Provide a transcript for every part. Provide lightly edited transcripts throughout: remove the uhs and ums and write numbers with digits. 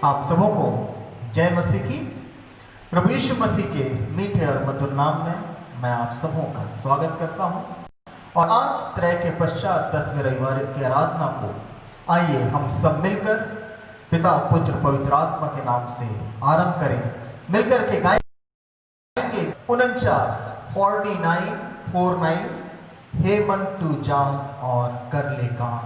आप सबों को जय मसीह की। प्रभु यीशु मसीह के मीठे और मधुर नाम में मैं आप सबों का स्वागत करता हूं। और आज त्रय के पश्चात 10वें रविवार की आराधना को आइए हम सब मिलकर पिता पुत्र पवित्र आत्मा के नाम से आरंभ करें। मिलकर के गाएंगे 49 हे मन तू जान और कर ले काम।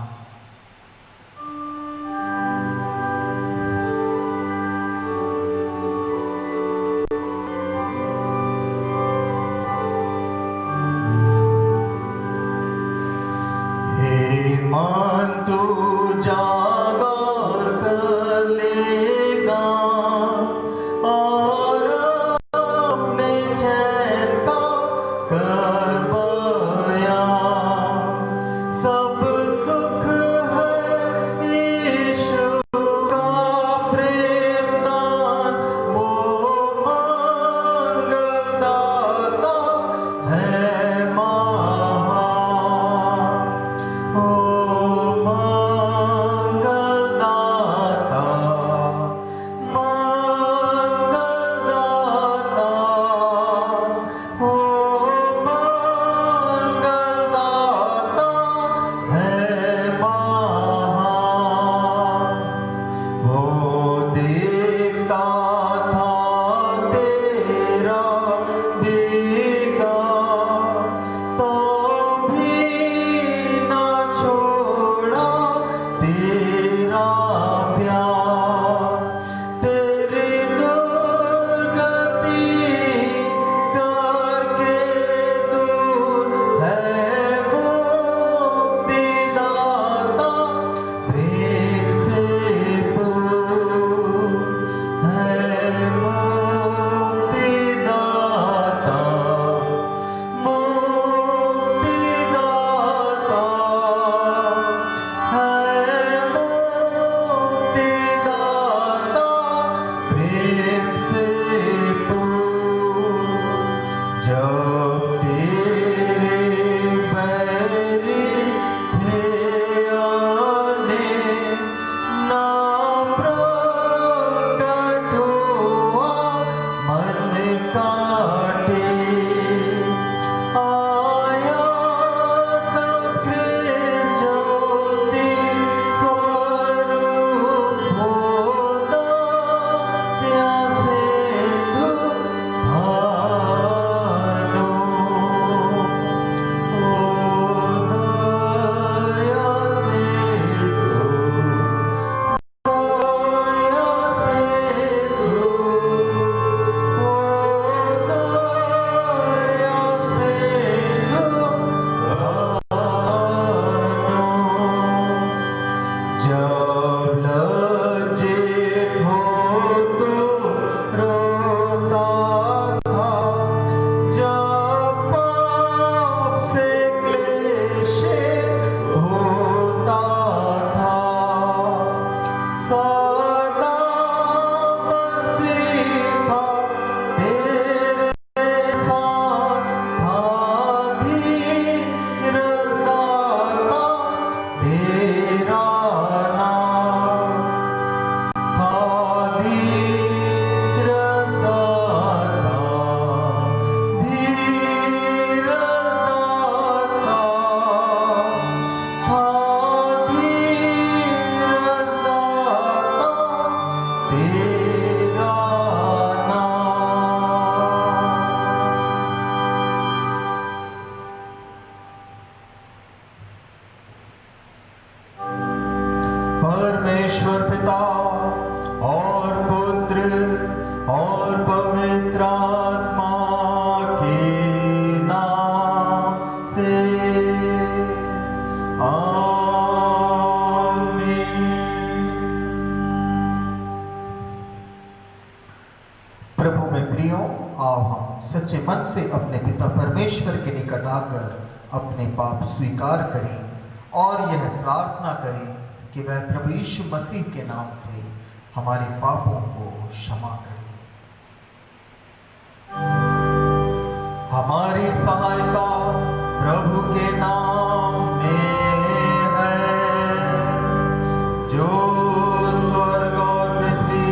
सच्चे मन से अपने पिता परमेश्वर के निकट आकर अपने पाप स्वीकार करें और यह प्रार्थना करें कि वह प्रभु यीशु मसीह के नाम से हमारे पापों को क्षमा करे। हमारी सहायता प्रभु के नाम में है जो स्वर्ग और पृथ्वी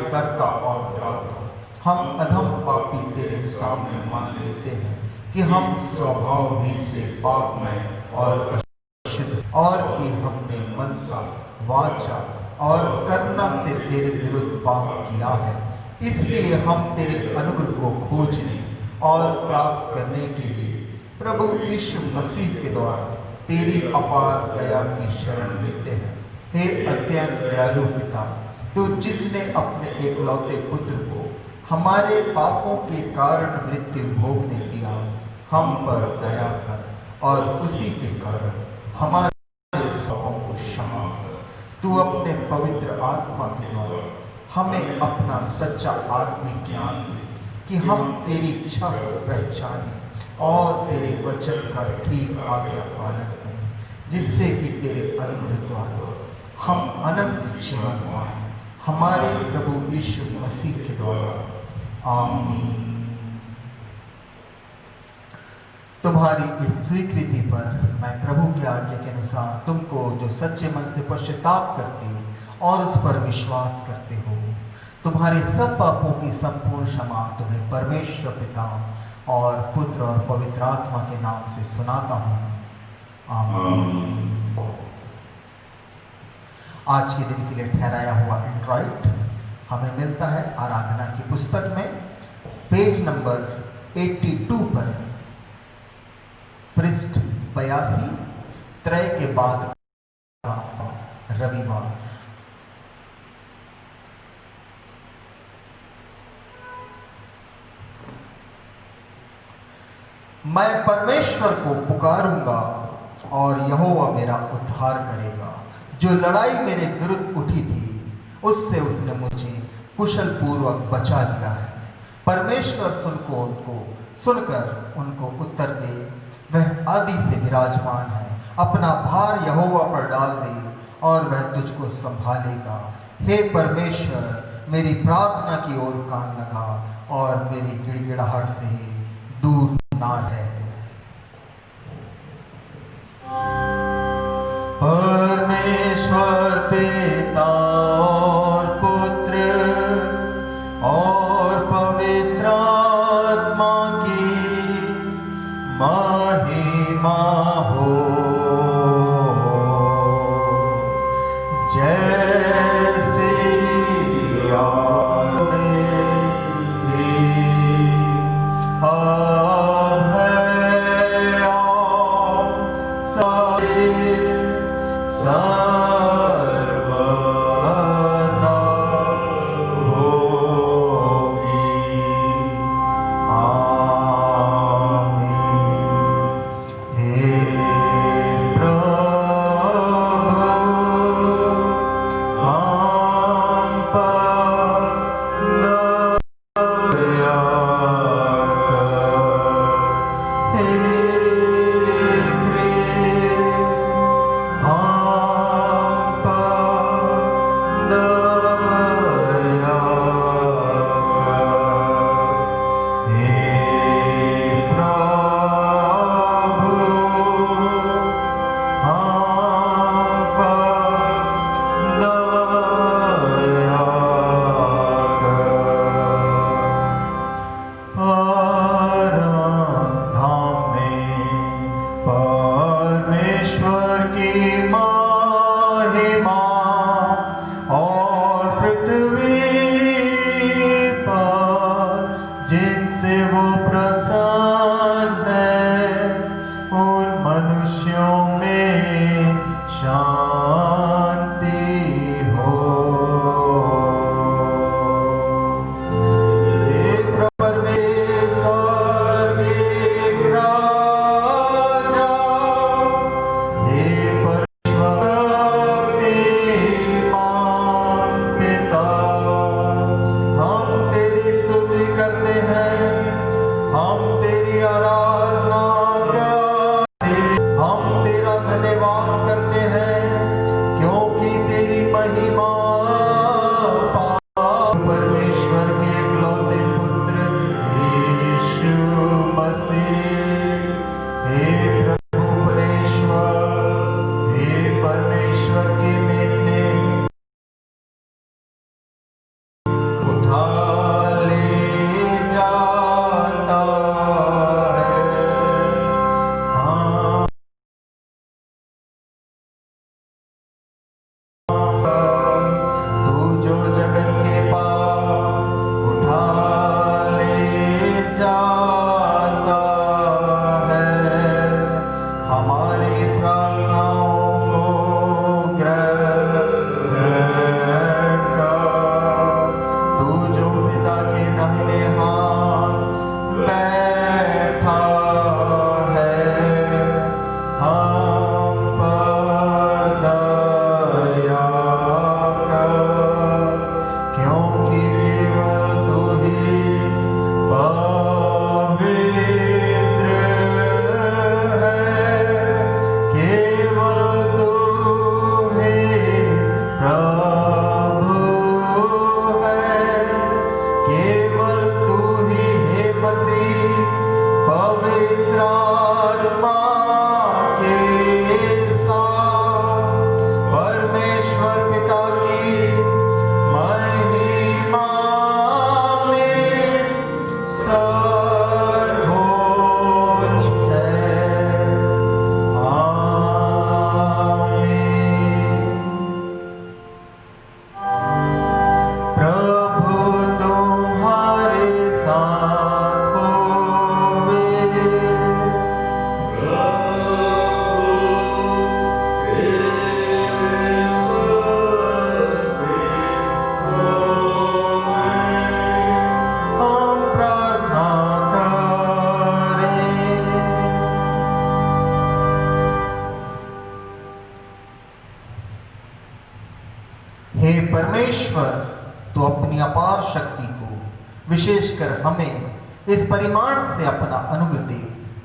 कर्ता और त्राता। हम अधम पापी तेरे सामने मान लेते हैं कि हम स्वभाव ही से पापमय और अशुद्ध और कि हमने मन सा वाचा और कर्म से तेरे विरुद्ध पाप किया है। इसलिए हम तेरे अनुग्रह को खोजने और प्राप्त करने के लिए प्रभु यीशु मसीह के द्वारा तेरी अपार दया की शरण लेते हैं। हे अत्यंत दयालु पिता, तू जिसने अपने एकलौते पुत्र को हमारे पापों के कारण मृत्यु भोगने दिया, हम पर दया कर और उसी के कारण हमारे पापों को क्षमा कर। तू अपने पवित्र आत्मा के द्वारा हमें अपना सच्चा आत्मिक ज्ञान दे कि हम तेरी इच्छा को पहचानें और तेरे वचन का ठीक आज्ञा पालन करें, जिससे कि तेरे अनुग्रह द्वारा हम अनंत जीवन पाएं, हमारे प्रभु यीशु मसीह के द्वारा। आमीन। तुम्हारी इस स्वीकृति पर मैं प्रभु की आज्ञा के अनुसार तुमको जो सच्चे मन से पश्चाताप करते और उस पर विश्वास करते हो, तुम्हारे सब पापों की संपूर्ण क्षमा तुम्हें परमेश्वर पिता और पुत्र और पवित्र आत्मा के नाम से सुनाता हूँ। आमीन। आज के दिन के लिए ठहराया हुआ इंट्राइट हमें मिलता है आराधना की पुस्तक में पेज नंबर 82 पर, पृष्ठ 82, त्रय के बाद रविवार। मैं परमेश्वर को पुकारूंगा और यहोवा मेरा उद्धार करेगा। जो लड़ाई मेरे विरुद्ध उठी थी उससे उसने मुझे कुशल पूर्वक बचा लिया है। परमेश्वर सुनकर उनको उत्तर दे। वह आदि से विराजमान है। अपना भार यहोवा पर डाल दे और वह तुझको संभालेगा। हे परमेश्वर, मेरी प्रार्थना की ओर कान लगा और मेरी गिड़गिड़ाहट से दूर ना रह। परमेश्वर पिता और पुत्र और पवित्र आत्मा की महिमा हो, जैसे आदि अपार शक्ति को विशेषकर हमें इस परिमाण से अपना अनुग्रह दे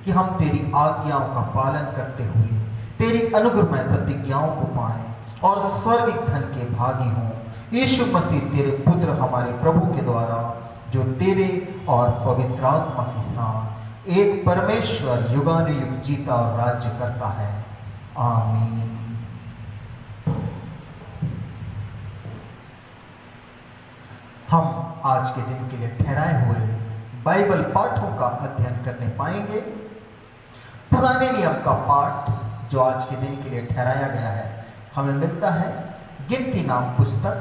कि हम तेरी आज्ञाओं का पालन करते हुए तेरी अनुग्रहमय प्रतिज्ञाओं को पाएं और स्वर्गिक धन के भागी हों। यीशु मसीह तेरे पुत्र हमारे प्रभु के द्वारा, जो तेरे और पवित्र आत्मा के साथ एक परमेश्वर युगानुयुग जीता और राज्य करता है। आमीन। हम आज के दिन के लिए ठहराए हुए बाइबल पाठों का अध्ययन करने पाएंगे। पुराने नियम का पाठ जो आज के दिन के लिए ठहराया गया है हमें मिलता है गिनती नाम पुस्तक,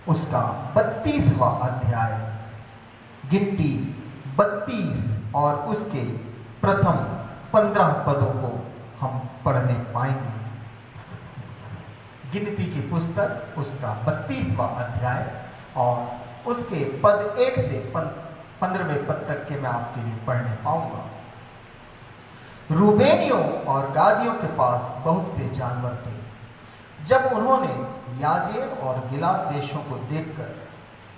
उसका 32वां अध्याय। गिनती 32 और उसके प्रथम 15 पदों को हम पढ़ने पाएंगे। गिनती की पुस्तक उसका 32वां अध्याय और उसके पद 1 से 15वें पद तक के मैं आपके लिए पढ़ने पाऊंगा। रूबेनियों और गादियों के पास बहुत से जानवर थे। जब उन्होंने याजेर और गिलाद देशों को देखकर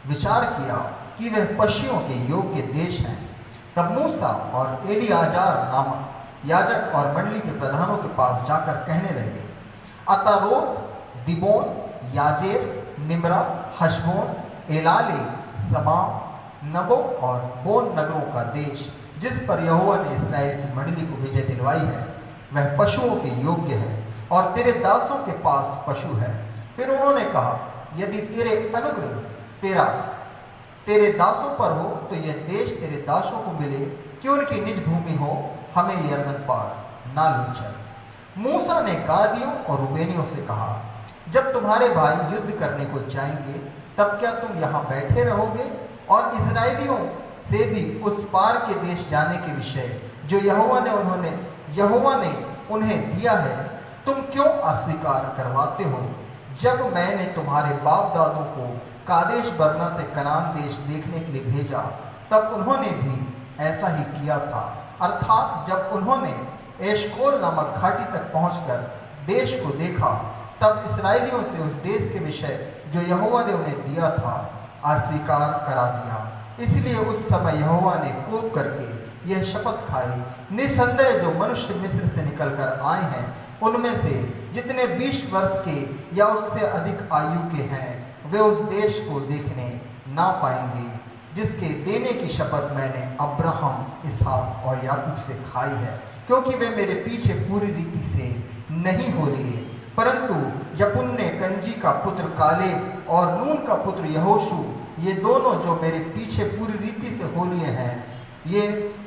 विचार किया कि वह पशुओं के योग्य देश हैं, तब मूसा और एलियाजार नामक याजक और मंडली के प्रधानों के पास जाकर कहने लगे, अतारोत, दिबोन, याजेर, निम्रा, हशबोन, एलाले, समा, नबो और बोन नगरों का देश जिस पर यहोवा ने इस्राएल की मंडली को विजय दिलवाई है, वह पशुओं के योग्य है और तेरे दासों के पास पशु है। फिर उन्होंने कहा, यदि तेरे अनुग्रह तेरे दासों पर हो तो यह देश तेरे दासों को मिले कि उनकी निज भूमि हो, हमें यरदन पार ना ले चल। मूसा ने गादियों और रूबेनियों से कहा, जब तुम्हारे भाई युद्ध करने को जाएंगे तब क्या तुम यहाँ बैठे रहोगे? और इस्राएलियों से भी उस पार के देश जाने के विषय जो यहोवा ने उन्हें दिया है, तुम क्यों अस्वीकार करवाते हो? जब मैंने तुम्हारे बाप दादों को कादेश बर्ना से कनान देश देखने के लिए भेजा, तब उन्होंने भी ऐसा ही किया था। अर्थात जब उन्होंने एशकोल नामक घाटी तक पहुंचकर देश को देखा, तब इस्राएलियों से उस देश के विषय जो यहोवा ने उन्हें दिया था अस्वीकार करा दिया। इसलिए उस समय यहोवा ने कोप करके यह शपथ खाई, निसंदेह जो मनुष्य मिस्र से निकलकर आए हैं, उनमें से जितने 20 वर्ष के या उससे अधिक आयु के हैं, वे उस देश को देखने ना पाएंगे जिसके देने की शपथ मैंने अब्राहम, इसहाक और याकूब से खाई है, क्योंकि वे मेरे पीछे पूरी रीति से नहीं हो लिए। परंतु यपुन्ने कंजी का पुत्र कालेब और नून का पुत्र यहोशू, ये दोनों जो मेरे पीछे पूरी रीति से हो लिए हैं, ये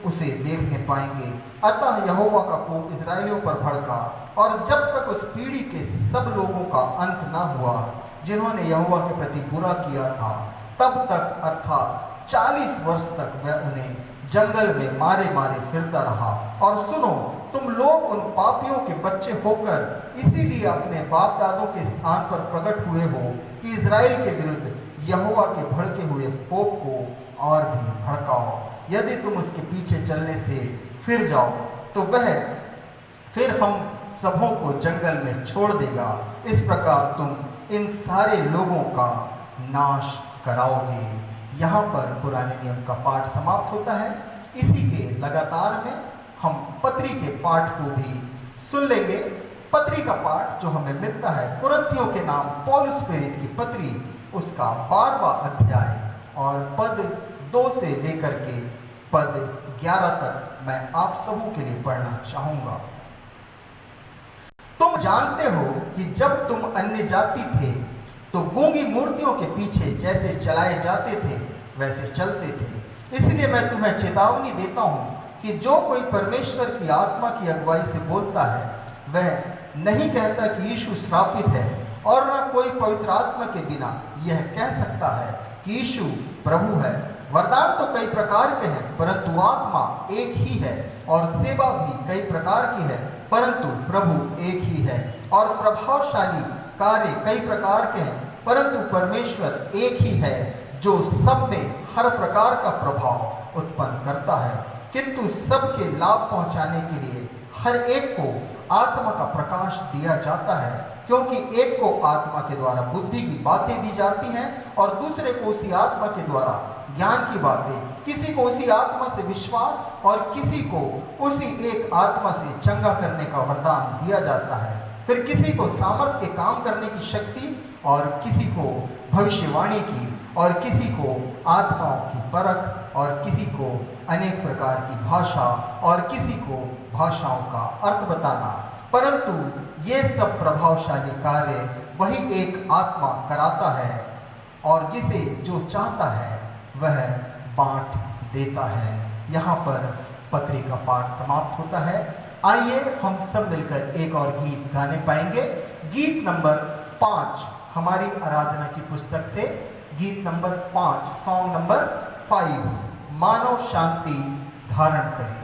उसे देखने पाएंगे। अतः यहोवा का कोप इस्राएलियों पर भड़का, और जब तक उस पीढ़ी के सब लोगों का अंत न हुआ जिन्होंने यहोवा के प्रति बुरा किया था, तब तक अर्थात 40 वर्ष तक वह उन्हें जंगल में मारे मारे फिरता रहा। और सुनो, तुम लोग उन पापियों के बच्चे होकर इसीलिए अपने बाप दादों के स्थान पर प्रकट हुए हो कि इस्राएल के विरुद्ध यहोवा के भड़के हुए कोप को और भी भड़काओ। यदि तुम उसके पीछे चलने से फिर जाओ तो वह फिर हम सबों को जंगल में छोड़ देगा। इस प्रकार तुम इन सारे लोगों का नाश कराओगे। यहाँ पर पुराने नियम का पाठ समाप्त होता है। इसी के लगातार में हम पत्री के पाठ को भी सुन लेंगे। पत्री का पाठ जो हमें मिलता है कुरिन्थियों के नाम पौलुस प्रेरित की पत्री, उसका 12वां अध्याय और पद 2 से लेकर के पद 11 तक मैं आप सबों के लिए पढ़ना चाहूंगा। तुम जानते हो कि जब तुम अन्य जाति थे तो गूंगी मूर्तियों के पीछे जैसे चलाए जाते थे वैसे चलते थे। इसलिए मैं तुम्हें चेतावनी देता हूं कि जो कोई परमेश्वर की आत्मा की अगुवाई से बोलता है, वह नहीं कहता कि यीशु श्रापित है, और न कोई पवित्र आत्मा के बिना यह कह सकता है कि यीशु प्रभु है। वरदान तो कई प्रकार के हैं, परंतु आत्मा एक ही है, और सेवा भी कई प्रकार की है, परंतु प्रभु एक ही है। और प्रभावशाली कार्य कई प्रकार के हैं, परंतु परमेश्वर एक ही है, जो सब में हर प्रकार का प्रभाव उत्पन्न करता है, किंतु सबके लाभ पहुंचाने के लिए हर एक को आत्मा का प्रकाश दिया जाता है। क्योंकि एक को आत्मा के द्वारा बुद्धि की बातें दी जाती हैं और दूसरे को उसी आत्मा के द्वारा ज्ञान की बातें, किसी को उसी आत्मा से विश्वास और किसी को उसी एक आत्मा से चंगा करने का वरदान दिया जाता है। फिर किसी को सामर्थ के काम करने की शक्ति और किसी को भविष्यवाणी की और किसी को आत्माओं की परख और किसी को अनेक प्रकार की भाषा और किसी को भाषाओं का अर्थ बताना। परंतु ये सब प्रभावशाली कार्य वही एक आत्मा कराता है और जिसे जो चाहता है वह बांट देता है। यहाँ पर पत्री का पाठ समाप्त होता है। आइए हम सब मिलकर एक और गीत गाने पाएंगे। गीत नंबर 5 हमारी आराधना की पुस्तक से, गीत नंबर 5, सॉन्ग नंबर 5, मानव शांति धारण करें।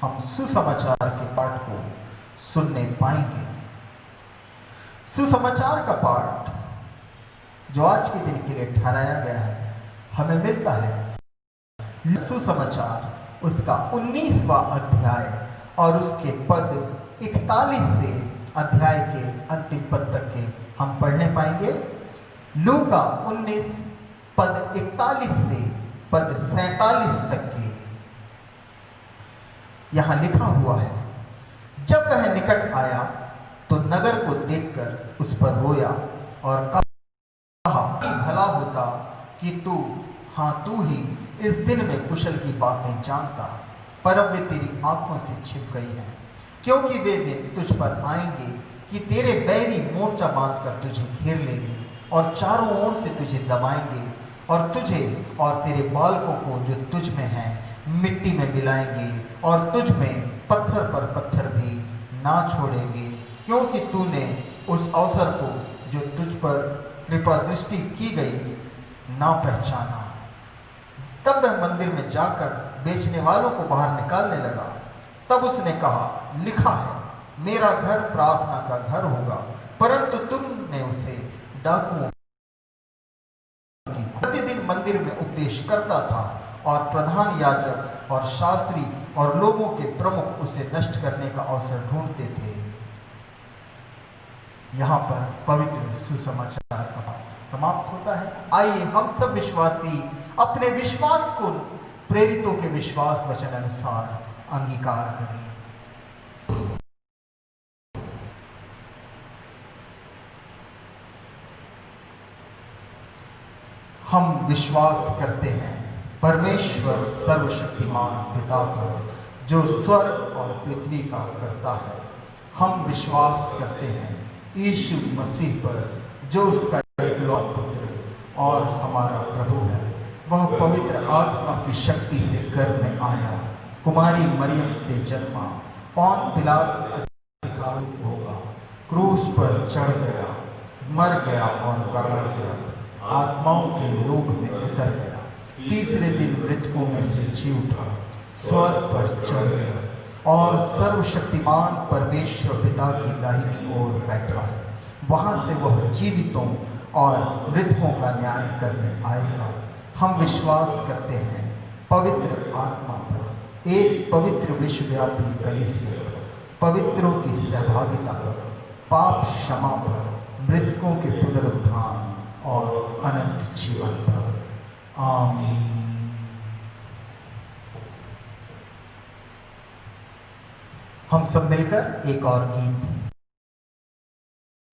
हम सुसमाचार के पाठ को सुनने पाएंगे। सुसमाचार का पाठ जो आज के दिन के लिए ठहराया गया है हमें मिलता है सुसमाचार उसका 19वां अध्याय और उसके पद 41 से अध्याय के अंतिम पद तक के हम पढ़ने पाएंगे। लूका 19 पद 41 से पद 47 तक के यहां लिखा हुआ है। जब वह निकट आया तो नगर को देखकर उस पर रोया और कहा कि भला होता कि तू ही इस दिन में कुशल की बातें जानता, पर अब वे तेरी आंखों से छिप गई हैं, क्योंकि वे दिन तुझ पर आएंगे कि तेरे बैरी मोर्चा बांधकर तुझे घेर लेंगे और चारों ओर से तुझे दबाएंगे और तुझे और तेरे बालकों को जो तुझ में हैं मिट्टी में मिलाएंगे और तुझ में पत्थर पर पत्थर भी ना छोड़ेंगे, क्योंकि तूने उस अवसर को जो तुझ पर कृपा दृष्टि की गई ना पहचाना। तब वह मंदिर में जाकर बेचने वालों को बाहर निकालने लगा। तब उसने कहा, लिखा है मेरा घर प्रार्थना का घर होगा, परंतु तुमने उसे डाकुओं की। प्रतिदिन मंदिर में उपदेश करता था और प्रधान याजक और शास्त्री और लोगों के प्रमुख उसे नष्ट करने का अवसर ढूंढते थे। यहाँ पर पवित्र सुसमाचार का समाप्त होता है। आइए हम सब विश्वासी अपने विश्वास को प्रेरितों के विश्वास वचन अनुसार अंगीकार करें। हम विश्वास करते हैं परमेश्वर सर्वशक्तिमान पिता पर, जो स्वर्ग और पृथ्वी का करता है। हम विश्वास करते हैं यीशु मसीह पर, जो उसका एकलौता पुत्र और हमारा प्रभु है। वह पवित्र आत्मा की शक्ति से गर्भ में आया, कुमारी मरियम से जन्मा, पौंत पिलात के अधिकार होगा, क्रूस पर चढ़ गया, मर गया और गाड़ा गया, आत्माओं के लोक में उतर गया, तीसरे दिन मृतकों में से जी उठा, स्वर्ग पर चढ़ गया और सर्वशक्तिमान परमेश्वर पिता की दाहिनी ओर बैठा है। वहां से वह जीवितों और मृतकों का न्याय करने आएगा। हम विश्वास करते हैं पवित्र आत्मा पर, एक पवित्र विश्वव्यापी कलीसिया पर, पवित्रों की सहभागिता पर, पाप क्षमा पर, मृतकों के पुनरुत्थान और अनंत जीवन पर। आमीन। हम सब मिलकर एक और गीत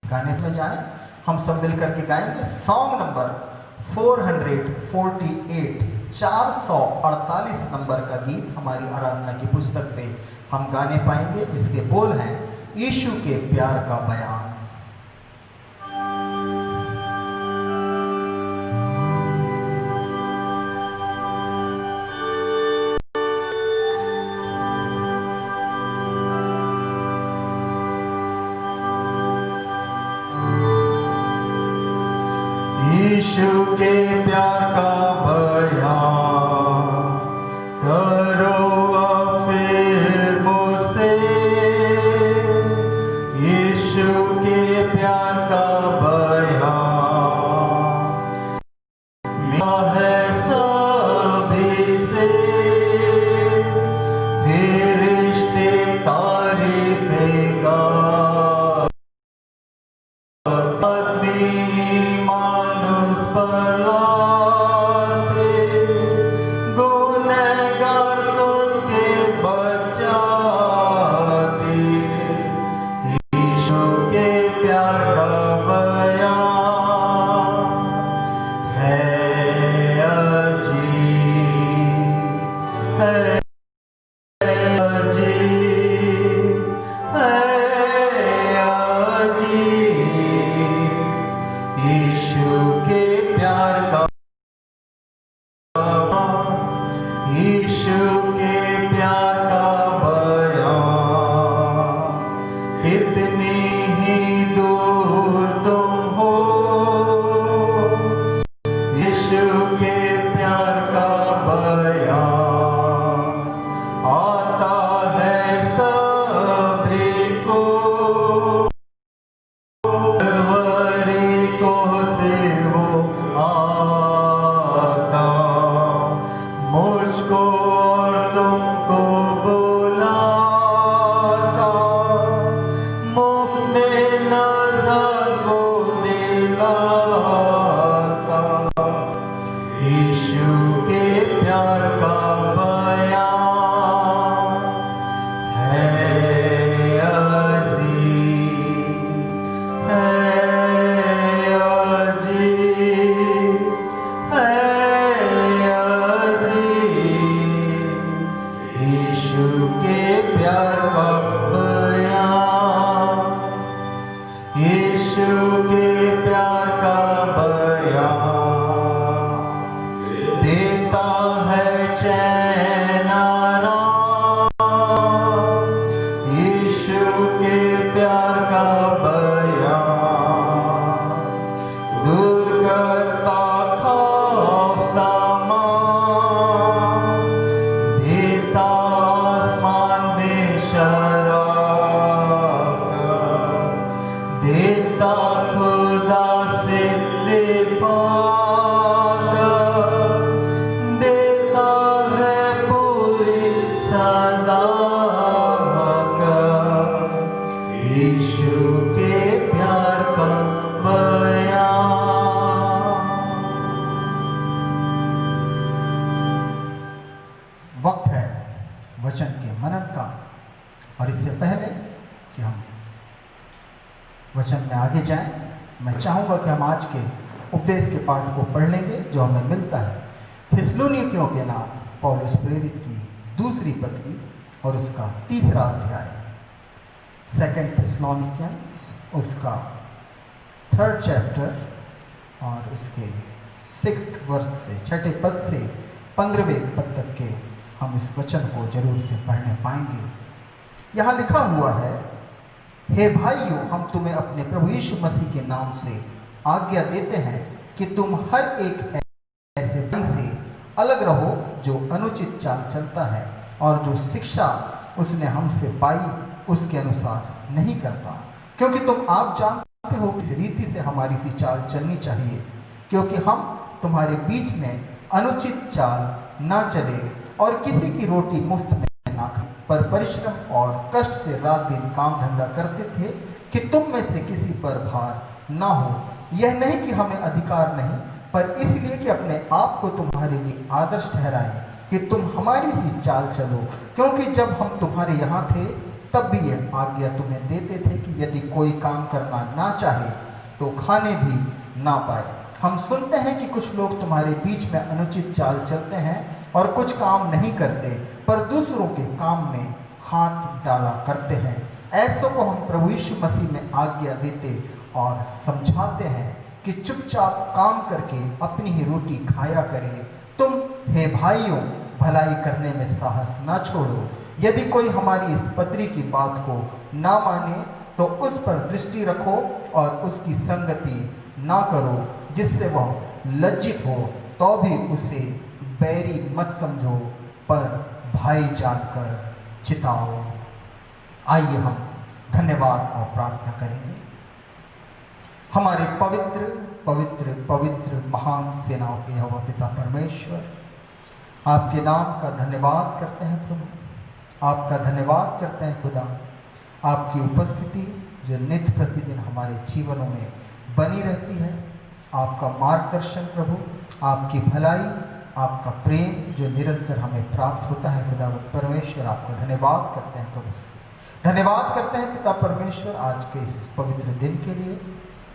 गाने में जाएं। हम सब मिलकर के गाएंगे सॉन्ग नंबर 448, 448 नंबर का गीत हमारी आराधना की पुस्तक से हम गाने पाएंगे। इसके बोल हैं यीशु के प्यार का बयान। यीशु के प्यार का बयान करो अब फिर मुझसे, यीशु के प्यार का बयान मिला है सभी से, फिर रिश्ते तारीफेगा यीशु के प्यार का बयान और इससे पहले कि हम वचन में आगे जाएं, मैं चाहूँगा कि हम आज के उपदेश के पाठ को पढ़ लेंगे जो हमें मिलता है थिस्सलुनीकियों के नाम पौलुस प्रेरित की दूसरी पत्री और उसका 3रा अध्याय, 2 थिस्सलुनीकियंस, उसका 3rd चैप्टर और उसके 6th वर्ष से 6ठे पद से 15वें पद तक के हम इस वचन को जरूर से पढ़ने पाएंगे। यहाँ लिखा हुआ है, हे भाइयों, हम तुम्हें अपने प्रभु यीशु मसीह के नाम से आज्ञा देते हैं कि तुम हर एक ऐसे भाई से अलग रहो जो अनुचित चाल चलता है और जो शिक्षा उसने हमसे पाई उसके अनुसार नहीं करता, क्योंकि तुम आप जानते हो इस रीति से हमारी सी चाल चलनी चाहिए, क्योंकि हम तुम्हारे बीच में अनुचित चाल ना चले और किसी की रोटी मुफ्त में ना खाए, पर परिश्रम और कष्ट से रात दिन काम धंधा करते थे कि तुम में से किसी पर भार ना हो। यह नहीं कि हमें अधिकार नहीं, पर इसलिए कि अपने आप को तुम्हारे लिए आदर्श ठहराएं कि तुम हमारी सी चाल चलो, क्योंकि जब हम तुम्हारे यहाँ थे तब भी यह आज्ञा तुम्हें देते थे कि यदि कोई काम करना ना चाहे तो खाने भी ना पाए। हम सुनते हैं कि कुछ लोग तुम्हारे बीच में अनुचित चाल चलते हैं और कुछ काम नहीं करते, पर दूसरों के काम में हाथ डाला करते हैं। ऐसों को हम प्रभु यीशु मसीह में आज्ञा देते और समझाते हैं कि चुपचाप काम करके अपनी ही रोटी खाया करें। तुम हे भाइयों, भलाई करने में साहस ना छोड़ो। यदि कोई हमारी इस पत्री की बात को ना माने तो उस पर दृष्टि रखो और उसकी संगति ना करो, जिससे वह लज्जित हो, तो भी उसे बैरी मत समझो, पर भाई जानकर चिताओ। आइए हम धन्यवाद और प्रार्थना करेंगे। हमारे पवित्र पवित्र पवित्र महान सेनाओं के यहोवा पिता परमेश्वर, आपके नाम का धन्यवाद करते हैं प्रभु, आपका धन्यवाद करते हैं खुदा। आपकी उपस्थिति जो नित्य प्रतिदिन हमारे जीवनों में बनी रहती है, आपका मार्गदर्शन प्रभु, आपकी भलाई, आपका प्रेम जो निरंतर हमें प्राप्त होता है खुदा परमेश्वर, आपका धन्यवाद करते हैं प्रभु से। धन्यवाद करते हैं पिता परमेश्वर आज के इस पवित्र दिन के लिए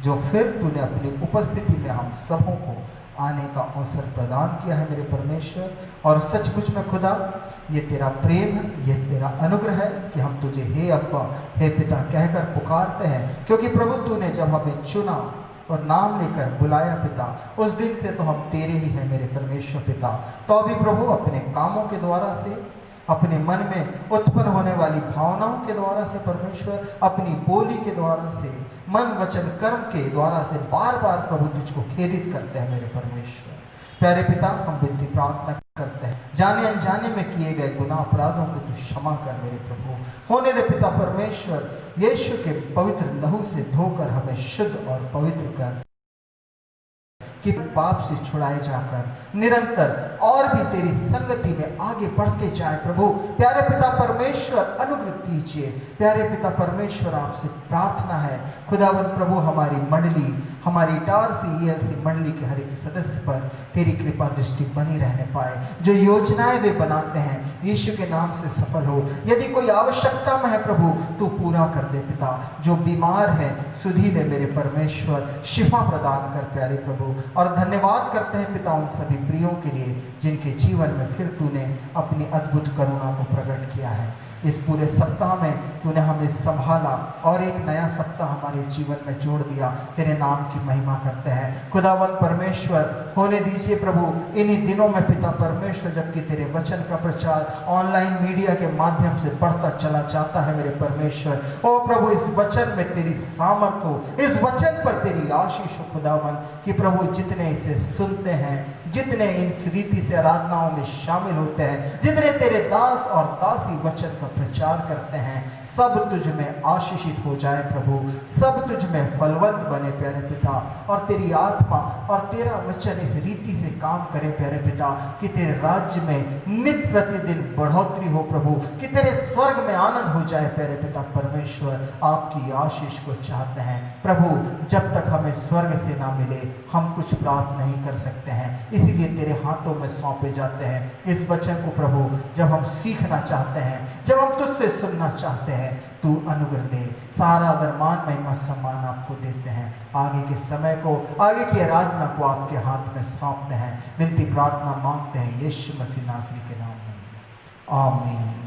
जो फिर तूने अपनी उपस्थिति में हम सबों को आने का अवसर प्रदान किया है मेरे परमेश्वर। और सचमुच में खुदा ये तेरा प्रेम है, ये तेरा अनुग्रह है कि हम तुझे हे अब्बा हे पिता कहकर पुकारते हैं, क्योंकि प्रभु तूने जब हमें चुना और नाम लेकर बुलाया पिता, उस दिन से तो हम तेरे ही हैं मेरे परमेश्वर पिता। तो अभी प्रभु अपने कामों के द्वारा से, अपने मन में उत्पन्न होने वाली भावनाओं के द्वारा से परमेश्वर, अपनी बोली के द्वारा से, मन वचन कर्म के द्वारा से बार बार प्रभु तुझको खेदित करते हैं मेरे परमेश्वर। प्यारे पिता, हम विनती प्रार्थना करते हैं, जाने अनजाने में किए गए गुनाह अपराधों को तू क्षमा कर मेरे प्रभु। होने दे पिता परमेश्वर, यीशु के पवित्र लहू से धोकर हमें शुद्ध और पवित्र कर कि पाप से छुड़ाए जाकर निरंतर और भी तेरी संगति में आगे बढ़ते जाए प्रभु। प्यारे पिता परमेश्वर अनुग्रह कीजिए। प्यारे पिता परमेश्वर आपसे प्रार्थना है खुदावंद प्रभु, हमारी मंडली, हमारी टारसी मंडली के हर एक सदस्य पर तेरी कृपा दृष्टि बनी रहने पाए। जो योजनाएं वे बनाते हैं यीशु के नाम से सफल हो। यदि कोई आवश्यकता में है प्रभु तू पूरा कर दे पिता। जो बीमार है सुधी ले मेरे परमेश्वर, शिफा प्रदान कर प्यारे प्रभु। और धन्यवाद करते हैं पिता उन सभी प्रियों के लिए जिनके जीवन में फिर तूने अपनी अद्भुत करुणा को प्रकट किया है। इस पूरे सप्ताह में तूने हमें संभाला और एक नया सप्ताह हमारे जीवन में जोड़ दिया। तेरे नाम की महिमा करते हैं खुदावंद परमेश्वर। होने दीजिए प्रभु इन्हीं दिनों में पिता परमेश्वर, जबकि तेरे वचन का प्रचार ऑनलाइन मीडिया के माध्यम से बढ़ता चला जाता है मेरे परमेश्वर। ओ प्रभु, इस वचन में तेरी सामर्थ हो, इस वचन पर तेरी आशीष हो खुदावंद, कि प्रभु जितने इसे सुनते हैं, जितने इस रीति से आराधनाओं में शामिल होते हैं, जितने तेरे दास और दासी वचन का प्रचार करते हैं, सब तुझ में आशीषित हो जाए प्रभु, सब तुझ में फलवंत बने प्यारे पिता। और तेरी आत्मा और तेरा वचन इस रीति से काम करे प्यारे पिता कि तेरे राज्य में नित्य प्रतिदिन बढ़ोतरी हो प्रभु, कि तेरे स्वर्ग में आनंद हो जाए प्यारे पिता परमेश्वर। आपकी आशीष को चाहते हैं प्रभु। जब तक हमें स्वर्ग से ना मिले हम कुछ प्राप्त नहीं कर सकते हैं। इसीलिए तेरे हाथों में सौंपे जाते हैं। इस वचन को प्रभु जब हम सीखना चाहते हैं, जब हम तुझसे सुनना चाहते हैं, तू अनुग्रह दे। सारा वरमान महिमा सम्मान आपको देते हैं। आगे के समय को, आगे की आराधना को आपके हाथ में सौंपते हैं। विनती प्रार्थना मांगते हैं यीशु मसीह नासरी के नाम में, आमीन।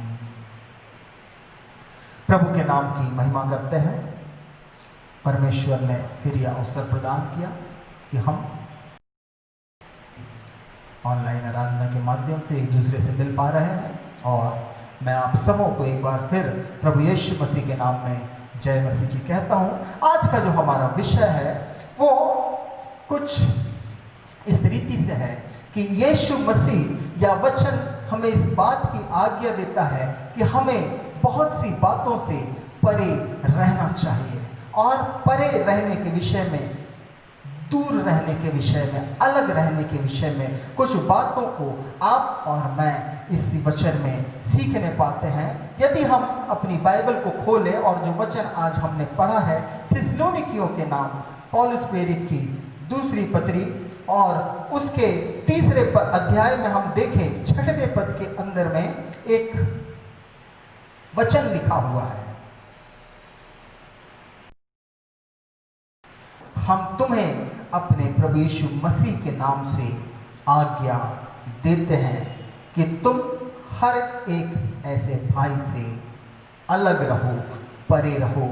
प्रभु के नाम की महिमा करते हैं। परमेश्वर ने फिर यह अवसर प्रदान किया कि हम ऑनलाइन आराधना के माध्यम से एक दूसरे से मिल पा रहे हैं। और मैं आप सबों को एक बार फिर प्रभु यीशु मसीह के नाम में जय मसीह की कहता हूँ। आज का जो हमारा विषय है वो कुछ इस रीति से है कि यीशु मसीह या वचन हमें इस बात की आज्ञा देता है कि हमें बहुत सी बातों से परे रहना चाहिए, और परे रहने के विषय में, दूर रहने के विषय में, अलग रहने के विषय में कुछ बातों को आप और मैं इस वचन में सीखने पाते हैं। यदि हम अपनी बाइबल को खोलें और जो वचन आज हमने पढ़ा है थिस्सलुनीकियों के नाम पौलुस प्रेरित की दूसरी पत्री और उसके तीसरे अध्याय में हम देखें, छठवें पद के अंदर में एक वचन लिखा हुआ है, हम तुम्हें अपने प्रभु यीशु मसीह के नाम से आज्ञा देते हैं कि तुम हर एक ऐसे भाई से अलग रहो, परे रहो,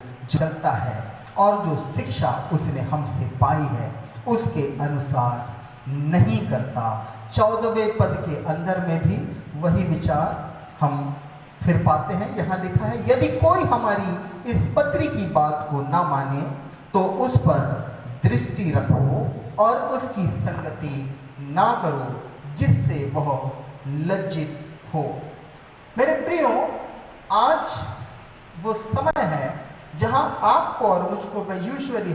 जो चलता है और जो शिक्षा उसने हमसे पाई है उसके अनुसार नहीं करता। 14वें पद के अंदर में भी वही विचार हम फिर पाते हैं। यहाँ लिखा है, यदि कोई हमारी इस पत्री की बात को ना माने तो उस पर दृष्टि रखो और उसकी संगति ना करो जिससे वह लज्जित हो। मेरे प्रियो, आज वो समय है जहां आपको और मुझको, मैं यूजुअली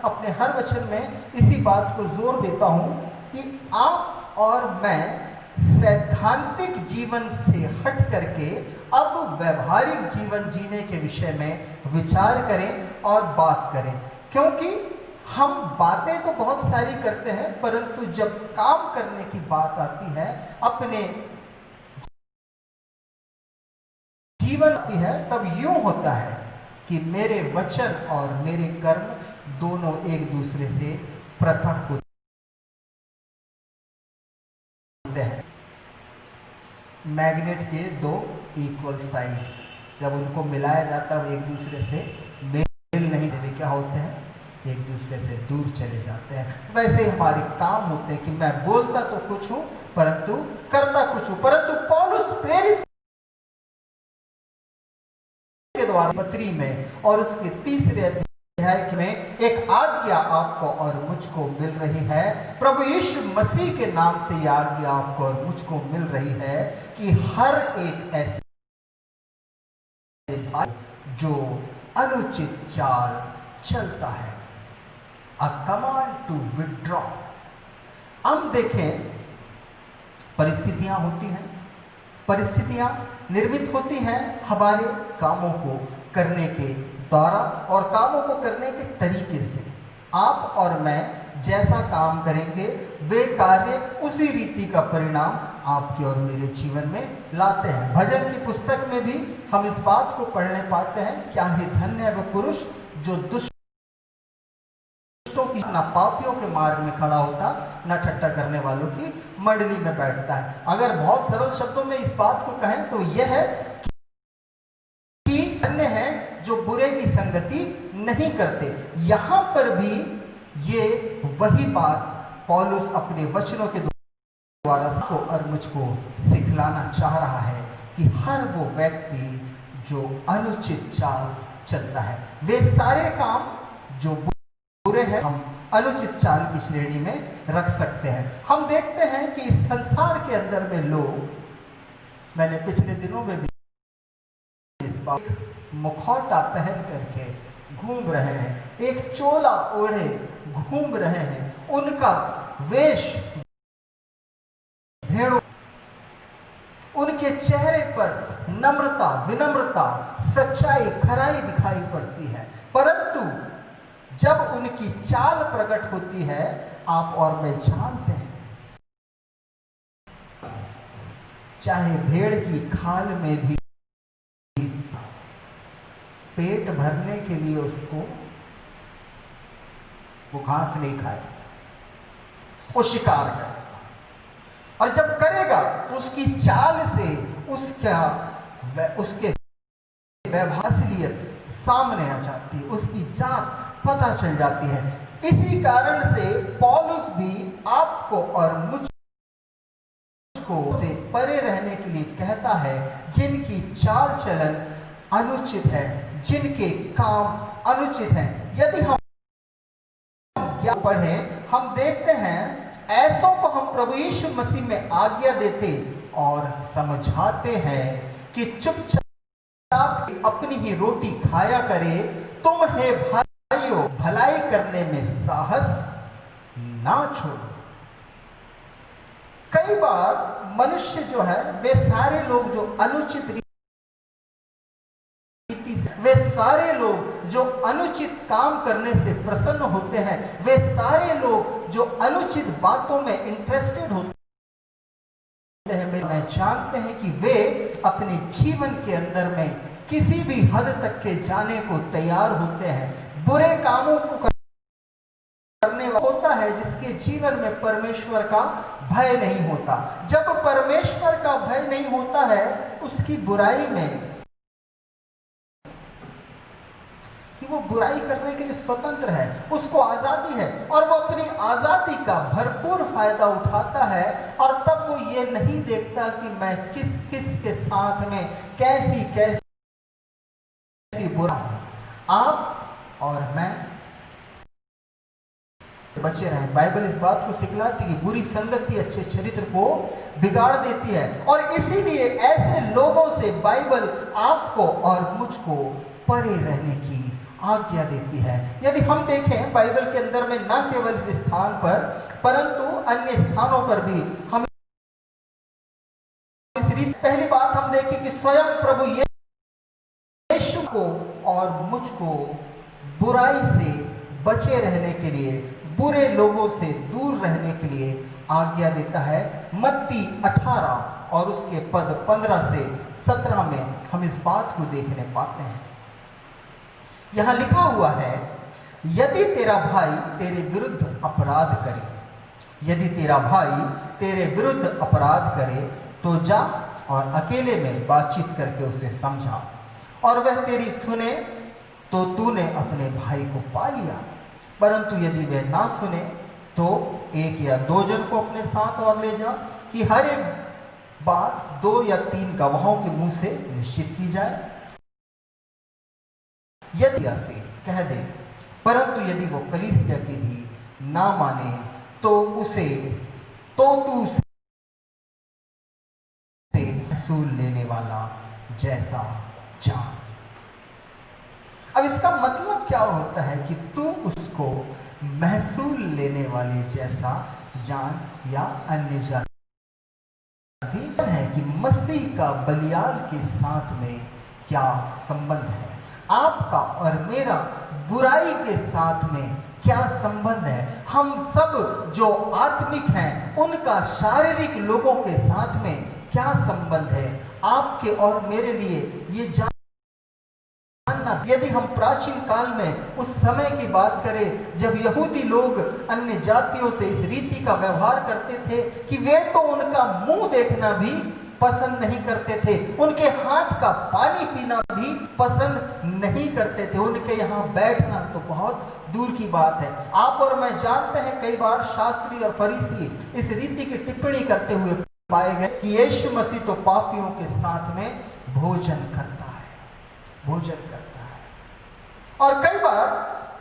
अपने हर वचन में इसी बात को जोर देता हूं कि आप और मैं सैद्धांतिक जीवन से हट करके अब व्यवहारिक जीवन जीने के विषय में विचार करें और बात करें। क्योंकि हम बातें तो बहुत सारी करते हैं, परंतु जब काम करने की बात आती है, अपने जीवन आती है, तब यूं होता है कि मेरे वचन और मेरे कर्म दोनों एक दूसरे से पृथक होते हैं। मैग्नेट के दो इक्वल साइड्स जब उनको मिलाया जाता है, एक दूसरे से मेल नहीं देते, क्या होते हैं, एक दूसरे से दूर चले जाते हैं। वैसे ही हमारे काम होते हैं कि मैं बोलता तो कुछ हूं परंतु करता कुछ हूं। परंतु पौलुस प्रेरित के द्वारा पत्री में और उसके तीसरे अध्याय में एक आज्ञा आपको और मुझको मिल रही है। प्रभु यीशु मसीह के नाम से यह आज्ञा आपको और मुझको मिल रही है कि हर एक ऐसे जो अनुचित चाल चलता है, अ कमांड टू विड्रॉ। हम देखें, परिस्थितियां होती हैं, परिस्थितियां निर्मित होती हैं हमारे कामों को करने के द्वारा और कामों को करने के तरीके से। आप और मैं जैसा काम करेंगे वे कार्य उसी रीति का परिणाम आपके और मेरे जीवन में लाते हैं। भजन की पुस्तक में भी हम इस बात को पढ़ने पाते हैं, क्या ही धन्य है वह पुरुष जो दुष्टों की, ना पापियों के मार्ग में खड़ा होता, ना ठट्टा करने वालों की मंडली में बैठता है। अगर बहुत सरल शब्दों में इस बात को कहें तो यह है कि धन्य है जो बुरे की संगति नहीं करते। यहां पर भी ये वही बात पौलुस अपने वचनों के द्वारा सबको और मुझको सिखलाना चाह रहा है कि हर वो व्यक्ति जो अनुचित चाल चलता है, वे सारे काम जो बुरे हैं हम अनुचित चाल की श्रेणी में रख सकते हैं। हम देखते हैं कि इस संसार के अंदर में लोग, मैंने पिछले दिनों में भी इस बात, मुखौटा पहन करके घूम रहे हैं, एक चोला ओढ़े घूम रहे हैं, उनका वेश भेड़ों, उनके चेहरे पर नम्रता, विनम्रता, सच्चाई, खराई दिखाई पड़ती है, परंतु जब उनकी चाल प्रकट होती है आप और मैं जानते हैं, चाहे भेड़ की खाल में भी पेट भरने के लिए उसको वो घास नहीं खाए, वो शिकार करेगा, और जब करेगा तो उसकी चाल से उसके व्यवहार सामने आ जाती है, उसकी जात पता चल जाती है। इसी कारण से पौलुस भी आपको और मुझको से परे रहने के लिए कहता है, जिनकी चाल चलन अनुचित है, जिनके काम अनुचित हैं। यदि हम क्या पढ़ें, हम देखते हैं ऐसों को हम प्रभु यीशु मसीह में आज्ञा देते और समझाते हैं कि चुपचाप अपनी ही रोटी खाया करे, तुम हे भाइयों भलाई करने में साहस ना छोड़ो। कई बार मनुष्य जो है, वे सारे लोग जो अनुचित रीति से, वे सारे लोग जो अनुचित काम करने से प्रसन्न होते हैं, वे सारे लोग जो अनुचित बातों में इंटरेस्टेड होते हैं, मैं जानते हैं कि वे अपने जीवन के अंदर में किसी भी हद तक के जाने को तैयार होते हैं। बुरे कामों को करने वाला होता है जिसके जीवन में परमेश्वर का भय नहीं होता। जब परमेश्वर का भय नहीं होता है, उसकी बुराई में कि वो बुराई करने के लिए स्वतंत्र है, उसको आजादी है, और वो अपनी आजादी का भरपूर फायदा उठाता है। और तब वो ये नहीं देखता कि मैं किस किस के साथ में कैसी कैसी बुरा है। आप और मैं बचे रहें। बाइबल इस बात को सिखलाती है कि बुरी संगति अच्छे चरित्र को बिगाड़ देती है, और इसीलिए ऐसे लोगों से बाइबल आपको और मुझको परे रहने की आज्ञा देती है। यदि हम देखें बाइबल के अंदर में न केवल इस स्थान पर परंतु अन्य स्थानों पर भी हम इस रीति, पहली बात हम देखें कि स्वयं प्रभु यीशु को और मुझको बुराई से बचे रहने के लिए, बुरे लोगों से दूर रहने के लिए आज्ञा देता है। मत्ती 18 और उसके पद 15 से 17 में हम इस बात को देखने पाते हैं। यहां लिखा हुआ है, यदि तेरा भाई तेरे विरुद्ध अपराध करे, यदि तेरा भाई तेरे विरुद्ध अपराध करे तो जा और अकेले में बातचीत करके उसे समझा, और वह तेरी सुने तो तूने अपने भाई को पा लिया। परंतु यदि वह ना सुने तो 1 या 2 जन को अपने साथ और ले जा, कि हर एक बात 2 या 3 गवाहों के मुंह से निश्चित की जाए। यदि से कह दे, परंतु यदि वो कलीसिया की भी ना माने तो तू उसे महसूल लेने वाला जैसा जान। अब इसका मतलब क्या होता है कि तू उसको महसूल लेने वाले जैसा जान, या अन्य जाति है कि मसीह का बलियाल के साथ में क्या संबंध है, आपका और मेरा बुराई के साथ में क्या संबंध है। हम सब जो आत्मिक हैं उनका शारीरिक लोगों के साथ में क्या संबंध है, आपके और मेरे लिए ये जानना। यदि हम प्राचीन काल में उस समय की बात करें जब यहूदी लोग अन्य जातियों से इस रीति का व्यवहार करते थे कि वे तो उनका मुंह देखना भी पसंद नहीं करते थे, उनके हाथ का पानी पीना भी पसंद नहीं करते थे, उनके यहाँ बैठना तो बहुत दूर की बात है। आप और मैं जानते हैं कई बार शास्त्री और फरीसी इस रीति की टिप्पणी करते हुए पाए गए कि यीशु मसीह तो पापियों के साथ में भोजन करता है, भोजन करता है। और कई बार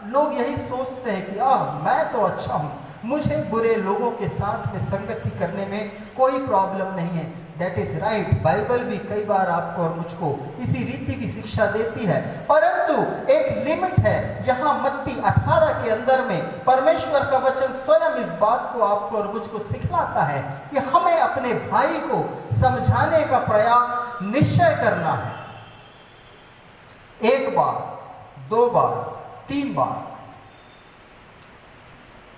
लोग यही सोचते हैं कि मैं तो अच्छा हूं, मुझे बुरे लोगों के साथ में संगति करने में कोई प्रॉब्लम नहीं है। दैट इज राइट, बाइबल भी कई बार आपको और मुझको इसी रीति की शिक्षा देती है, परंतु एक लिमिट है। यहाँ मत्ती 18 के अंदर में परमेश्वर का वचन स्वयं इस बात को आपको और मुझको सिखलाता है कि हमें अपने भाई को समझाने का प्रयास निश्चय करना है। 1 बार, 2 बार, 3 बार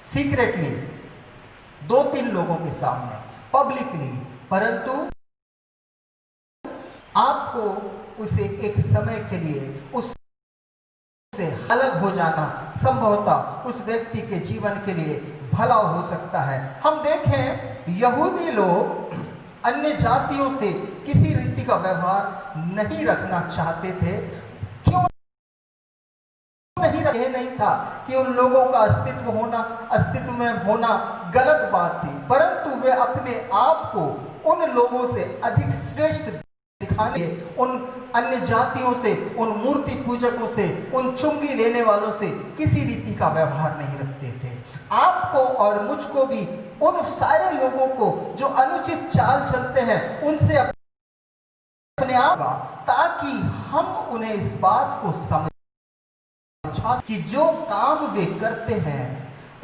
सीक्रेटली 2-3 लोगों के सामने पब्लिकली, परंतु आपको उसे एक समय के लिए उससे अलग हो जाना संभवतः उस व्यक्ति के जीवन के लिए भला हो सकता है। हम देखें, यहूदी लोग अन्य जातियों से किसी रीति का व्यवहार नहीं रखना चाहते थे। क्यों नहीं रखे? यह नहीं था कि उन लोगों का अस्तित्व में होना गलत बात थी, परंतु वे अपने आप को उन लोगों से अधिक श्रेष्ठ दिखाने, उन अन्य जातियों से, उन मूर्ति पूजकों से, उन चुंगी लेने वालों से किसी रीति का व्यवहार नहीं रखते थे। आपको और मुझको भी उन सारे लोगों को जो अनुचित चाल चलते हैं उनसे अपने आप, ताकि हम उन्हें इस बात को समझा कि जो काम वे करते हैं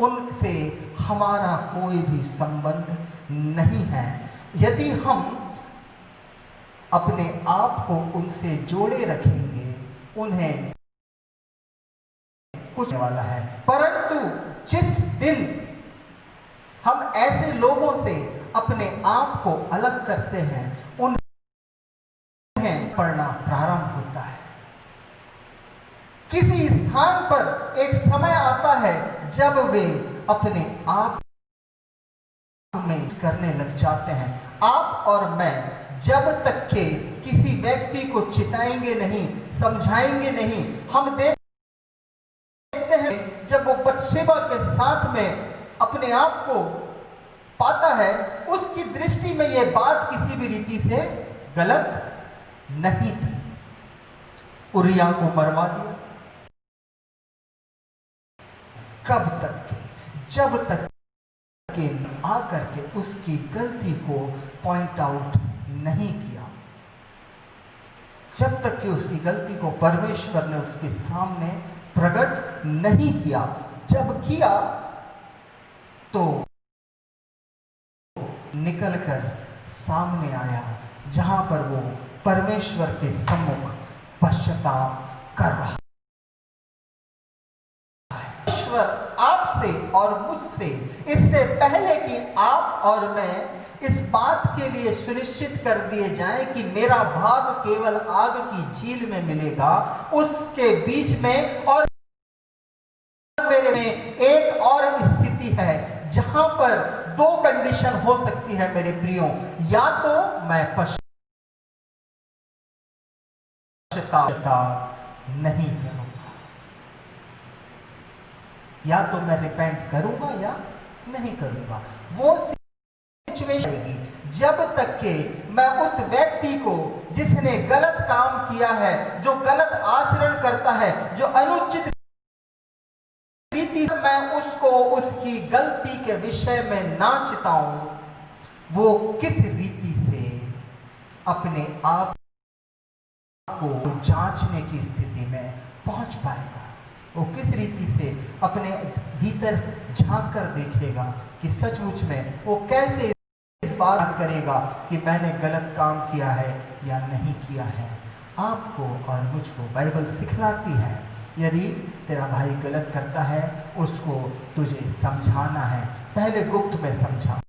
उनसे हमारा कोई भी संबंध नहीं है। यदि हम अपने आप को उनसे जोड़े रखेंगे, उन्हें कुछ वाला है। परंतु जिस दिन हम ऐसे लोगों से अपने आप को अलग करते हैं, उन्हें पढ़ना प्रारंभ होता है। किसी स्थान पर एक समय आता है जब वे अपने आप में करने लग जाते हैं। आप और मैं जब तक के किसी व्यक्ति को चिताएंगे नहीं, समझाएंगे नहीं, हम देखते हैं जब वो बत्शेबा के साथ में अपने आप को पाता है, उसकी दृष्टि में यह बात किसी भी रीति से गलत नहीं थी। उरिया को मरवा दिया। कब तक के? जब तक के आकर के उसकी गलती को पॉइंट आउट नहीं किया, जब तक कि उसकी गलती को परमेश्वर ने उसके सामने प्रकट नहीं किया। जब किया तो निकलकर सामने आया जहां पर वो परमेश्वर के सम्मुख पश्चाताप कर रहा है। परमेश्वर आपसे और मुझसे इससे पहले कि आप और मैं इस बात के लिए सुनिश्चित कर दिए जाएं कि मेरा भाग केवल आग की झील में मिलेगा, उसके बीच में और मेरे में एक और स्थिति है जहां पर 2 कंडीशन हो सकती है मेरे प्रियो। या तो मैं पश्चाताप नहीं करूंगा, या तो मैं रिपेंट करूंगा या नहीं करूंगा। वो सिचुएशन आएगी जब तक के मैं उस व्यक्ति को जिसने गलत काम किया है, जो गलत आचरण करता है, जो अनुचित रीति से मैं उसको उसकी गलती के विषय में ना चिताऊं, वो किस रीति से अपने आप को जांचने की स्थिति में पहुंच पाएगा? वो किस रीति से अपने भीतर झांक कर देखेगा कि सचमुच में वो कैसे इस बात करेगा कि मैंने गलत काम किया है या नहीं किया है। आपको और मुझको बाइबल सिखलाती है, यदि तेरा भाई गलत करता है उसको तुझे समझाना है। पहले गुप्त में समझा,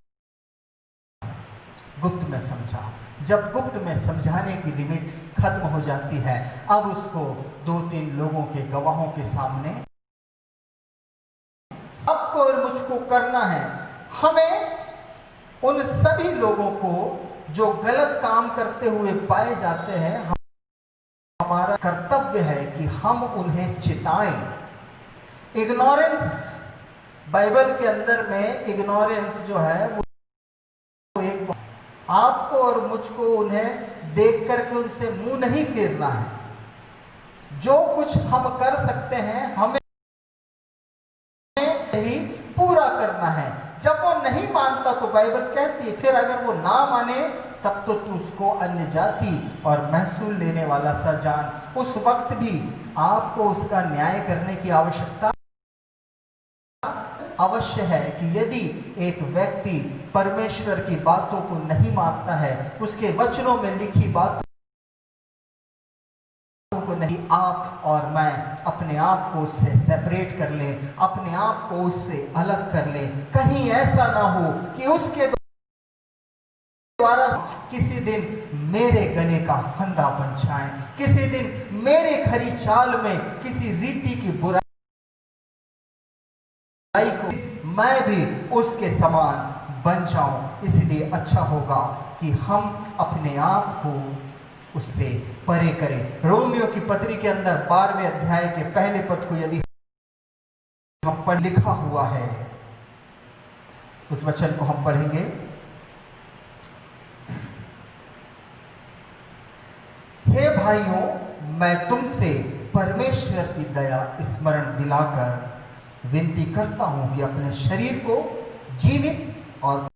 गुप्त में समझा। जब गुप्त में समझाने की लिमिट खत्म हो जाती है, अब उसको 2-3 लोगों के गवाहों के सामने सबको और मुझको करना है। हमें उन सभी लोगों को जो गलत काम करते हुए पाए जाते हैं, हमारा कर्तव्य है कि हम उन्हें चिताएं। इग्नोरेंस, बाइबल के अंदर में इग्नोरेंस जो है वो एक, आपको और मुझको उन्हें देख करके उनसे मुंह नहीं फेरना है। जो कुछ हम कर सकते हैं हमें ही पूरा करना है। जब वो नहीं मानता तो बाइबल कहती है फिर अगर वो ना माने तब तो तू उसको अन्य जाति और महसूल लेने वाला सा जान। उस वक्त भी आपको उसका न्याय करने की आवश्यकता अवश्य है कि यदि एक व्यक्ति परमेश्वर की बातों को नहीं मानता है, उसके वचनों में लिखी बातों को नहीं, आप और मैं अपने आप को उससे सेपरेट कर लें, अपने आप को उससे अलग कर लें। कहीं ऐसा ना हो कि उसके द्वारा किसी दिन मेरे गले का फंदा बन जाए, किसी दिन मेरे खरी चाल में किसी रीति की बुराई को मैं भी उसके समान बन जाऊं। इसलिए अच्छा होगा कि हम अपने आप को उससे परे करें। रोमियो की पत्री के अंदर 12वें अध्याय के पहले पद को यदि हम पढ़, लिखा हुआ है, उस वचन को हम पढ़ेंगे। हे भाइयों, मैं तुमसे परमेश्वर की दया स्मरण दिलाकर विनती करता हूं कि अपने शरीर को जीवित और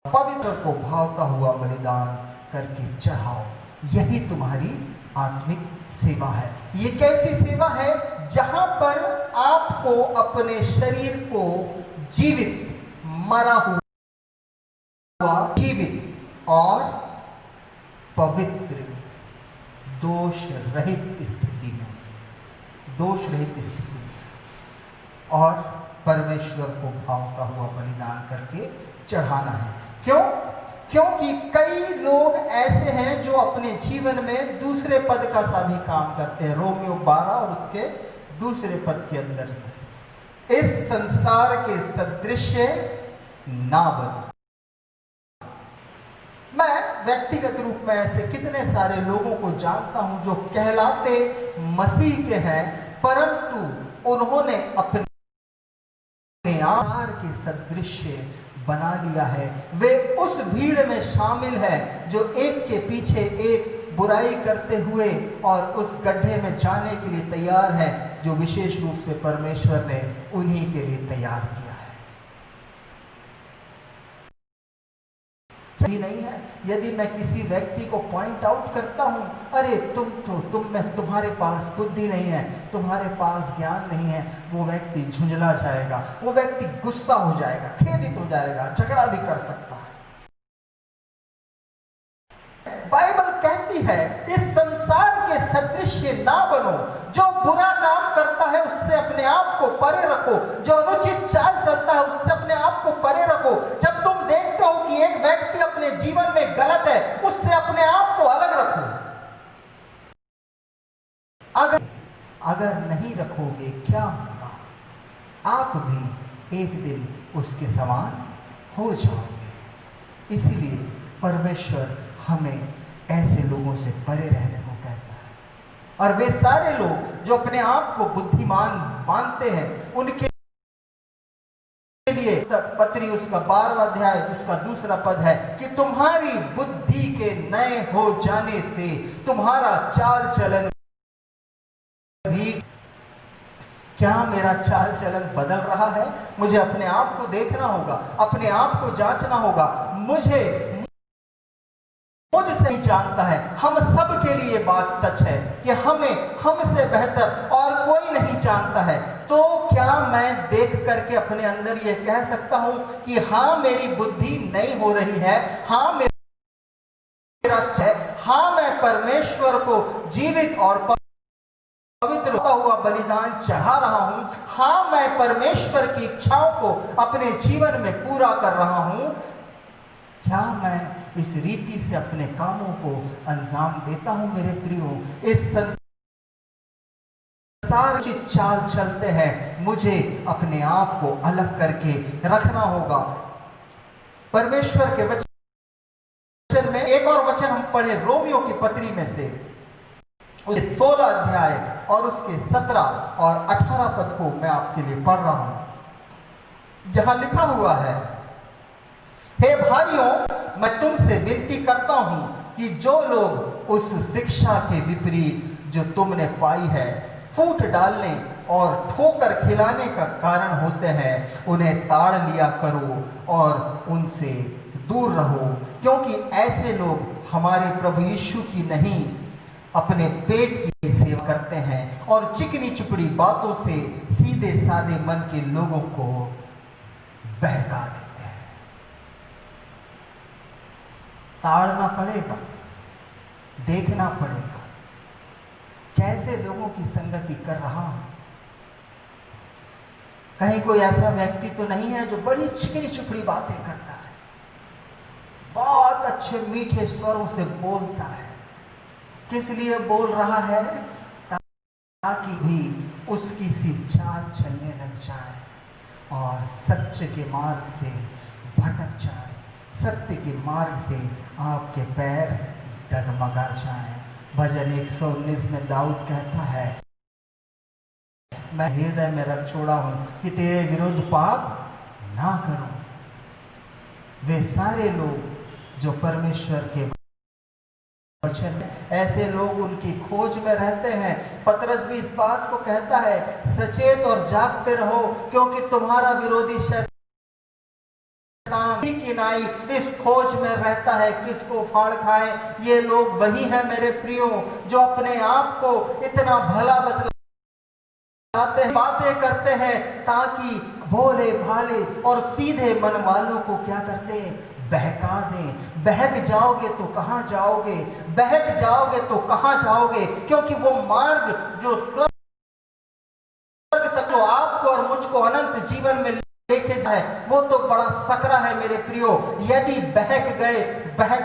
पवित्र को भावता हुआ बलिदान करके चढ़ाओ, यही तुम्हारी आत्मिक सेवा है। ये कैसी सेवा है? जहां पर आपको अपने शरीर को जीवित, मरा हुआ, जीवित और पवित्र, दोष रहित स्थिति में, दोष रहित स्थिति में और परमेश्वर को भावता हुआ बलिदान करके चढ़ाना है। क्यों? क्योंकि कई लोग ऐसे हैं जो अपने जीवन में दूसरे पद का सा भी काम करते हैं। रोमियो 12 और उसके दूसरे पद के अंदर, इस संसार के सदृश ना बनो। मैं व्यक्तिगत रूप में ऐसे कितने सारे लोगों को जानता हूं जो कहलाते मसीह के हैं, परंतु उन्होंने अपने आकार के सदृश्य बना लिया है। वे उस भीड़ में शामिल है जो एक के पीछे एक बुराई करते हुए और उस गड्ढे में जाने के लिए तैयार है जो विशेष रूप से परमेश्वर ने उन्हीं के लिए तैयार किया है। नहीं है यदि मैं किसी व्यक्ति को पॉइंट आउट करता हूं, अरे तुम्हारे पास बुद्धि नहीं है, तुम्हारे पास ज्ञान नहीं है, वो व्यक्ति झुंझला जाएगा, वो व्यक्ति गुस्सा हो जाएगा, खेदित हो जाएगा, झगड़ा भी कर सकता है। बाइबल कहती है इस संसार के सदृश्य ना बनो। जो बुरा काम करता है उससे अपने आप को परे रखो, जो अनुचित चाल चलता है उससे अपने आप को परे रखो। जब तुम देखते हो कि एक व्यक्ति अपने जीवन में गलत है, उससे अपने आप को अलग रखो। अगर नहीं रखोगे क्या होगा? आप भी एक दिन उसके समान हो जाओगे। इसीलिए परमेश्वर हमें ऐसे लोगों से परे रहने को कहता है। और वे सारे लोग जो अपने आप को बुद्धिमान मानते हैं, उनके लिए पत्री उसका 12वां अध्याय उसका दूसरा पद है कि तुम्हारी बुद्धि के नए हो जाने से तुम्हारा चाल चलन भी। क्या मेरा चाल चलन बदल रहा है? मुझे अपने आप को देखना होगा, अपने आप को जांचना होगा। मुझसे नहीं जानता है, हम सब के लिए बात सच है कि हमसे बेहतर और कोई नहीं जानता है। तो क्या मैं देख करके अपने अंदर ये कह सकता हूं कि हाँ मेरी बुद्धि नहीं हो रही है, हाँ मेरा है, हाँ मैं परमेश्वर को जीवित और पवित्र हुआ बलिदान चढ़ा रहा हूं, हाँ मैं परमेश्वर की इच्छाओं को अपने जीवन में पूरा कर रहा हूं? क्या मैं इस रीति से अपने कामों को अंजाम देता हूं? मेरे प्रियो, इस संसार की चाल चलते हैं, मुझे अपने आप को अलग करके रखना होगा। परमेश्वर के वचन में एक और वचन हम पढ़े, रोमियो की पत्री में से उसके 16 अध्याय और उसके 17 और 18 पद को मैं आपके लिए पढ़ रहा हूं। यहां लिखा हुआ है, हे भाइयों, मैं तुमसे विनती करता हूं कि जो लोग उस शिक्षा के विपरीत जो तुमने पाई है फूट डालने और ठोकर खिलाने का कारण होते हैं, उन्हें ताड़ लिया करो और उनसे दूर रहो, क्योंकि ऐसे लोग हमारे प्रभु यीशु की नहीं अपने पेट की सेवा करते हैं और चिकनी चुपड़ी बातों से सीधे साधे मन के लोगों को बहका देते हैं। ताड़ना पड़ेगा, देखना पड़ेगा, कैसे लोगों की संगति कर रहा हूं। कहीं कोई ऐसा व्यक्ति तो नहीं है जो बड़ी चिकनी चुपड़ी बातें करता है, बहुत अच्छे मीठे स्वरों से बोलता है। किस लिए बोल रहा है? ताकि भी उसकी सी चाल चलने लग जाए और सत्य के मार्ग से भटक जाए, सत्य के मार्ग से आपके पैर डगमगा जाए। भजन 119 में दाऊद कहता है, मैं हृदय में रख छोड़ा हूं कि तेरे विरुद्ध पाप ना करूं। वे सारे लोग जो परमेश्वर के वचन, ऐसे लोग उनकी खोज में रहते हैं। पतरस भी इस बात को कहता है, सचेत और जागते रहो, क्योंकि तुम्हारा विरोधी शैतान की नाई इस खोज में रहता है किसको फाड़ खाए। ये लोग वही हैं मेरे प्रियो जो अपने आप को इतना भला बतलाते हैं, बातें करते हैं, ताकि भोले भाले और सीधे मन वालों को क्या करते हैं? बहका दें। बहक जाओगे तो कहां जाओगे? बहक जाओगे तो कहां जाओगे? क्योंकि वो मार्ग जो स्वर्ग तक तो आपको और मुझको अनंत जीवन में लेके जाए, वो तो बड़ा सकरा है मेरे प्रियो। यदि बहक गए, बहक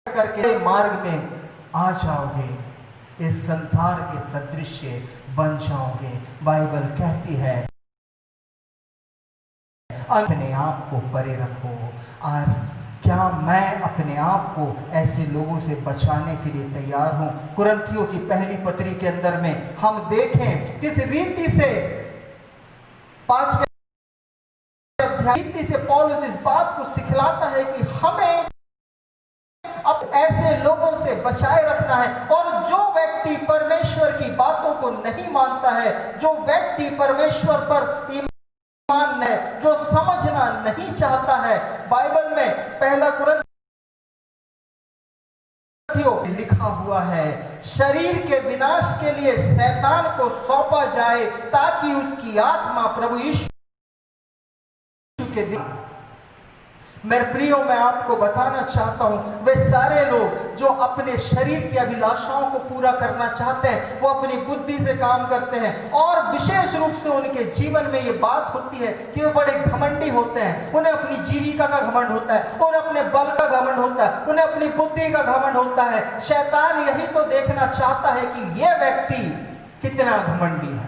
करके मार्ग में आ जाओगे, इस संसार के सदृश्य बन जाओगे। बाइबल कहती है, अपने आप को परे रखो। और क्या मैं अपने आप को ऐसे लोगों से बचाने के लिए तैयार हूं? कुरिन्थियों की पहली पत्री के अंदर में हम देखें किस रीति से 5वें अध्याय से पौलुस इस बात को सिखलाता है कि हमें अब ऐसे लोगों से बचाए रखना है। और जो व्यक्ति परमेश्वर की बातों को नहीं मानता है, जो व्यक्ति परमेश्वर पर ईमान है, जो समझना नहीं चाहता है, बाइबल में पहला कुरिन्थियों लिखा हुआ है, शरीर के विनाश के लिए शैतान को सौंपा जाए ताकि उसकी आत्मा प्रभु यीशु के दिन। मेरे प्रियो, मैं आपको बताना चाहता हूं, वे सारे लोग जो अपने शरीर की अभिलाषाओं को पूरा करना चाहते हैं, वो अपनी बुद्धि से काम करते हैं। और विशेष रूप से उनके जीवन में ये बात होती है कि वे बड़े घमंडी होते हैं। उन्हें अपनी जीविका का घमंड होता है, उन्हें अपने बल का घमंड होता है, उन्हें अपनी बुद्धि का घमंड होता है। शैतान यही तो देखना चाहता है कि ये व्यक्ति कितना घमंडी है।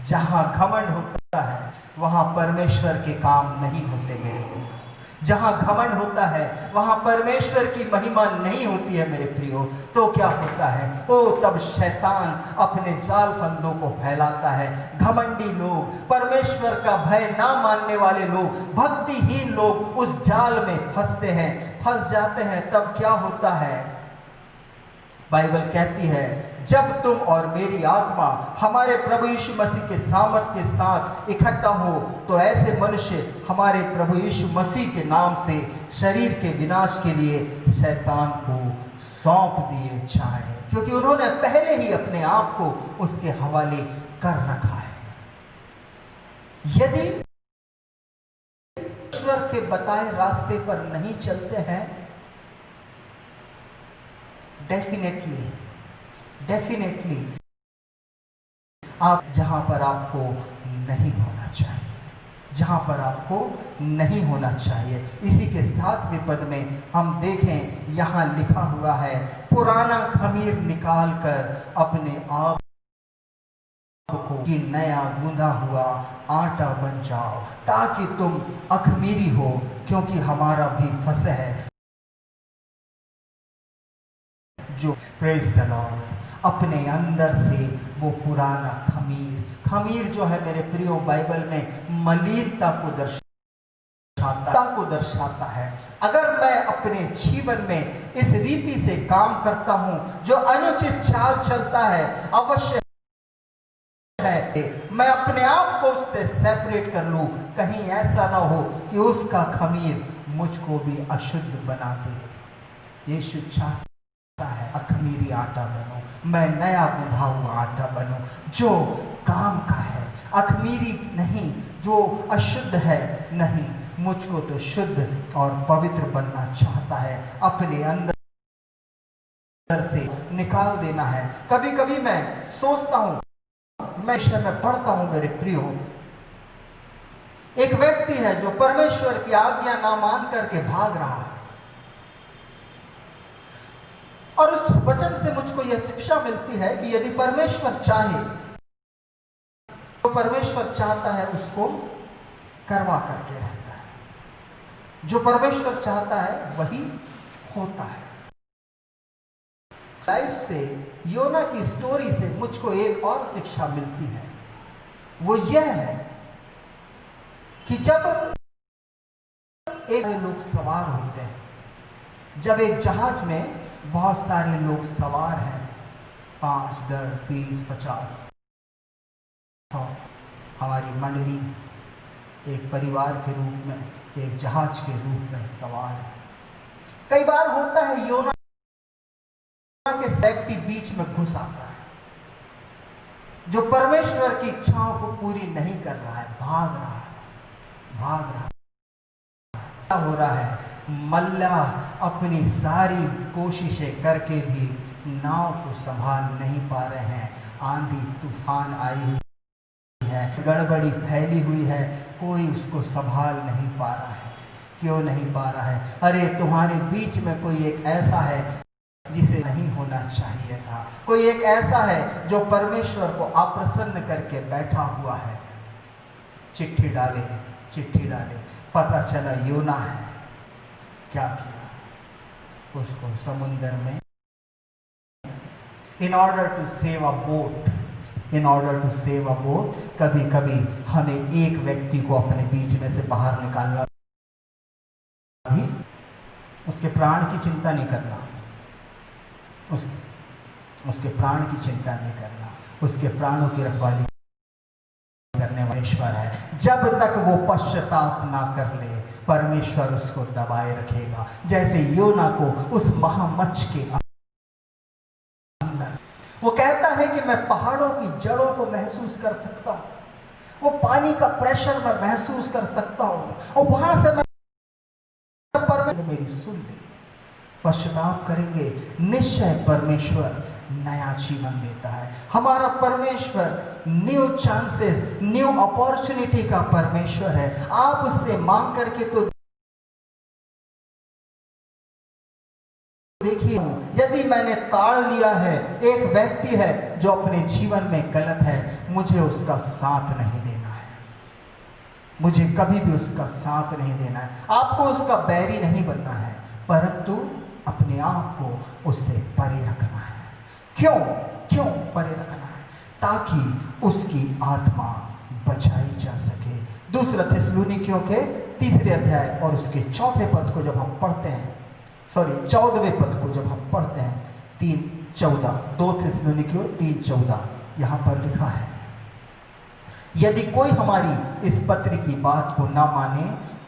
जहां घमंड होता है वहां परमेश्वर के काम नहीं होते मेरे। जहां घमंड होता है वहां परमेश्वर की महिमा नहीं होती है मेरे प्रियो। तो क्या होता है? तब शैतान अपने जाल फंदों को फैलाता है। घमंडी लोग, परमेश्वर का भय ना मानने वाले लोग, भक्तिहीन लोग उस जाल में फंसते हैं, फंस जाते हैं। तब क्या होता है? बाइबल कहती है, जब तुम और मेरी आत्मा हमारे प्रभु यीशु मसीह के सामर्थ के साथ इकट्ठा हो, तो ऐसे मनुष्य हमारे प्रभु यीशु मसीह के नाम से शरीर के विनाश के लिए शैतान को सौंप दिए जाए, क्योंकि उन्होंने पहले ही अपने आप को उसके हवाले कर रखा है। यदि ईश्वर के बताए रास्ते पर नहीं चलते हैं, डेफिनेटली आप जहां पर आपको नहीं होना चाहिए, जहां पर आपको नहीं होना चाहिए। इसी के 7वें पद में हम देखें, यहां लिखा हुआ है, पुराना खमीर निकाल कर अपने आप को कि नया गूंधा हुआ आटा बन जाओ, ताकि तुम अखमीरी हो, क्योंकि हमारा भी फसह है जो प्रेज द लॉर्ड अपने अंदर से वो पुराना खमीर जो है मेरे प्रियो, बाइबल में मलिनता को दर्शाता है। अगर मैं अपने जीवन में इस रीति से काम करता हूं, जो अनुचित चाल चलता है, अवश्य है मैं अपने आप को उससे सेपरेट कर लूं। कहीं ऐसा ना हो कि उसका खमीर मुझको भी अशुद्ध बना दे। यीशु चाहता है अखमीरी आटा बनो, मैं नया गूंधा हुआ आटा बनूं जो काम का है, अखमीरी नहीं, जो अशुद्ध है नहीं। मुझको तो शुद्ध और पवित्र बनना चाहता है, अपने अंदर से निकाल देना है। कभी कभी मैं सोचता हूं, मैं विषय में पढ़ता हूं मेरे प्रियो, एक व्यक्ति है जो परमेश्वर की आज्ञा ना मान करके भाग रहा है, और उस वचन से मुझको यह शिक्षा मिलती है कि यदि परमेश्वर चाहे तो परमेश्वर चाहता है उसको करवा करके रहता है। जो परमेश्वर चाहता है वही होता है। लाइफ से, योना की स्टोरी से मुझको एक और शिक्षा मिलती है, वो यह है कि जब एक लोग सवार होते हैं, जब एक जहाज में बहुत सारे लोग सवार हैं, 5, 10, 20, 50, 100, हमारी मंडली एक परिवार के रूप में, एक जहाज के रूप में सवार है। कई बार होता है योना के व्यक्ति बीच में घुस आता है, जो परमेश्वर की इच्छाओं को पूरी नहीं कर रहा है, भाग रहा है। क्या हो रहा है? मल्लाह अपनी सारी कोशिशें करके भी नाव को संभाल नहीं पा रहे हैं। आंधी तूफान आई हुई है, गड़बड़ी फैली हुई है, कोई उसको संभाल नहीं पा रहा है। क्यों नहीं पा रहा है? अरे तुम्हारे बीच में कोई एक ऐसा है जिसे नहीं होना चाहिए था। कोई एक ऐसा है जो परमेश्वर को अप्रसन्न करके बैठा हुआ है। चिट्ठी डाले, पता चला योना है। क्या किया? उसको समुद्र में in order to save a boat, कभी कभी हमें एक व्यक्ति को अपने बीच में से बाहर निकालना भी, उसके प्राण की चिंता नहीं करना, उसके प्राण की चिंता नहीं करना, उसके प्राणों की रखवाली करने वाला ईश्वर है। जब तक वो पश्चाताप ना कर ले, परमेश्वर उसको दबाए रखेगा। जैसे योना को उस महामच्छ के अंदर, वो कहता है कि मैं पहाड़ों की जड़ों को महसूस कर सकता हूँ, वो पानी का प्रेशर मैं महसूस कर सकता हूँ, और वहां से मैं मेरी सुन ले। पश्चाताप करेंगे, निश्चय परमेश्वर नया जीवन देता है। हमारा परमेश्वर न्यू चांसेस, न्यू अपॉर्चुनिटी का परमेश्वर है। आप उससे मांग करके तो देखिए, यदि मैंने ताड़ लिया है, एक व्यक्ति है जो अपने जीवन में गलत है, मुझे उसका साथ नहीं देना है, मुझे कभी भी उसका साथ नहीं देना है। आपको उसका बैरी नहीं बनना है, परंतु अपने आप को उससे परे रखना है। क्यों परे रखना है? ताकि उसकी आत्मा बचाई जा सके। दूसरा थिस्सलुनीकियों के 3 अध्याय और उसके 4वें पद को जब हम पढ़ते हैं, 14वें पद को जब हम पढ़ते हैं, 3:14, 2 थिस्सलुनीकियों 3:14, यहाँ पर लिखा है, यदि कोई हमारी इस पत्र की बात को ना माने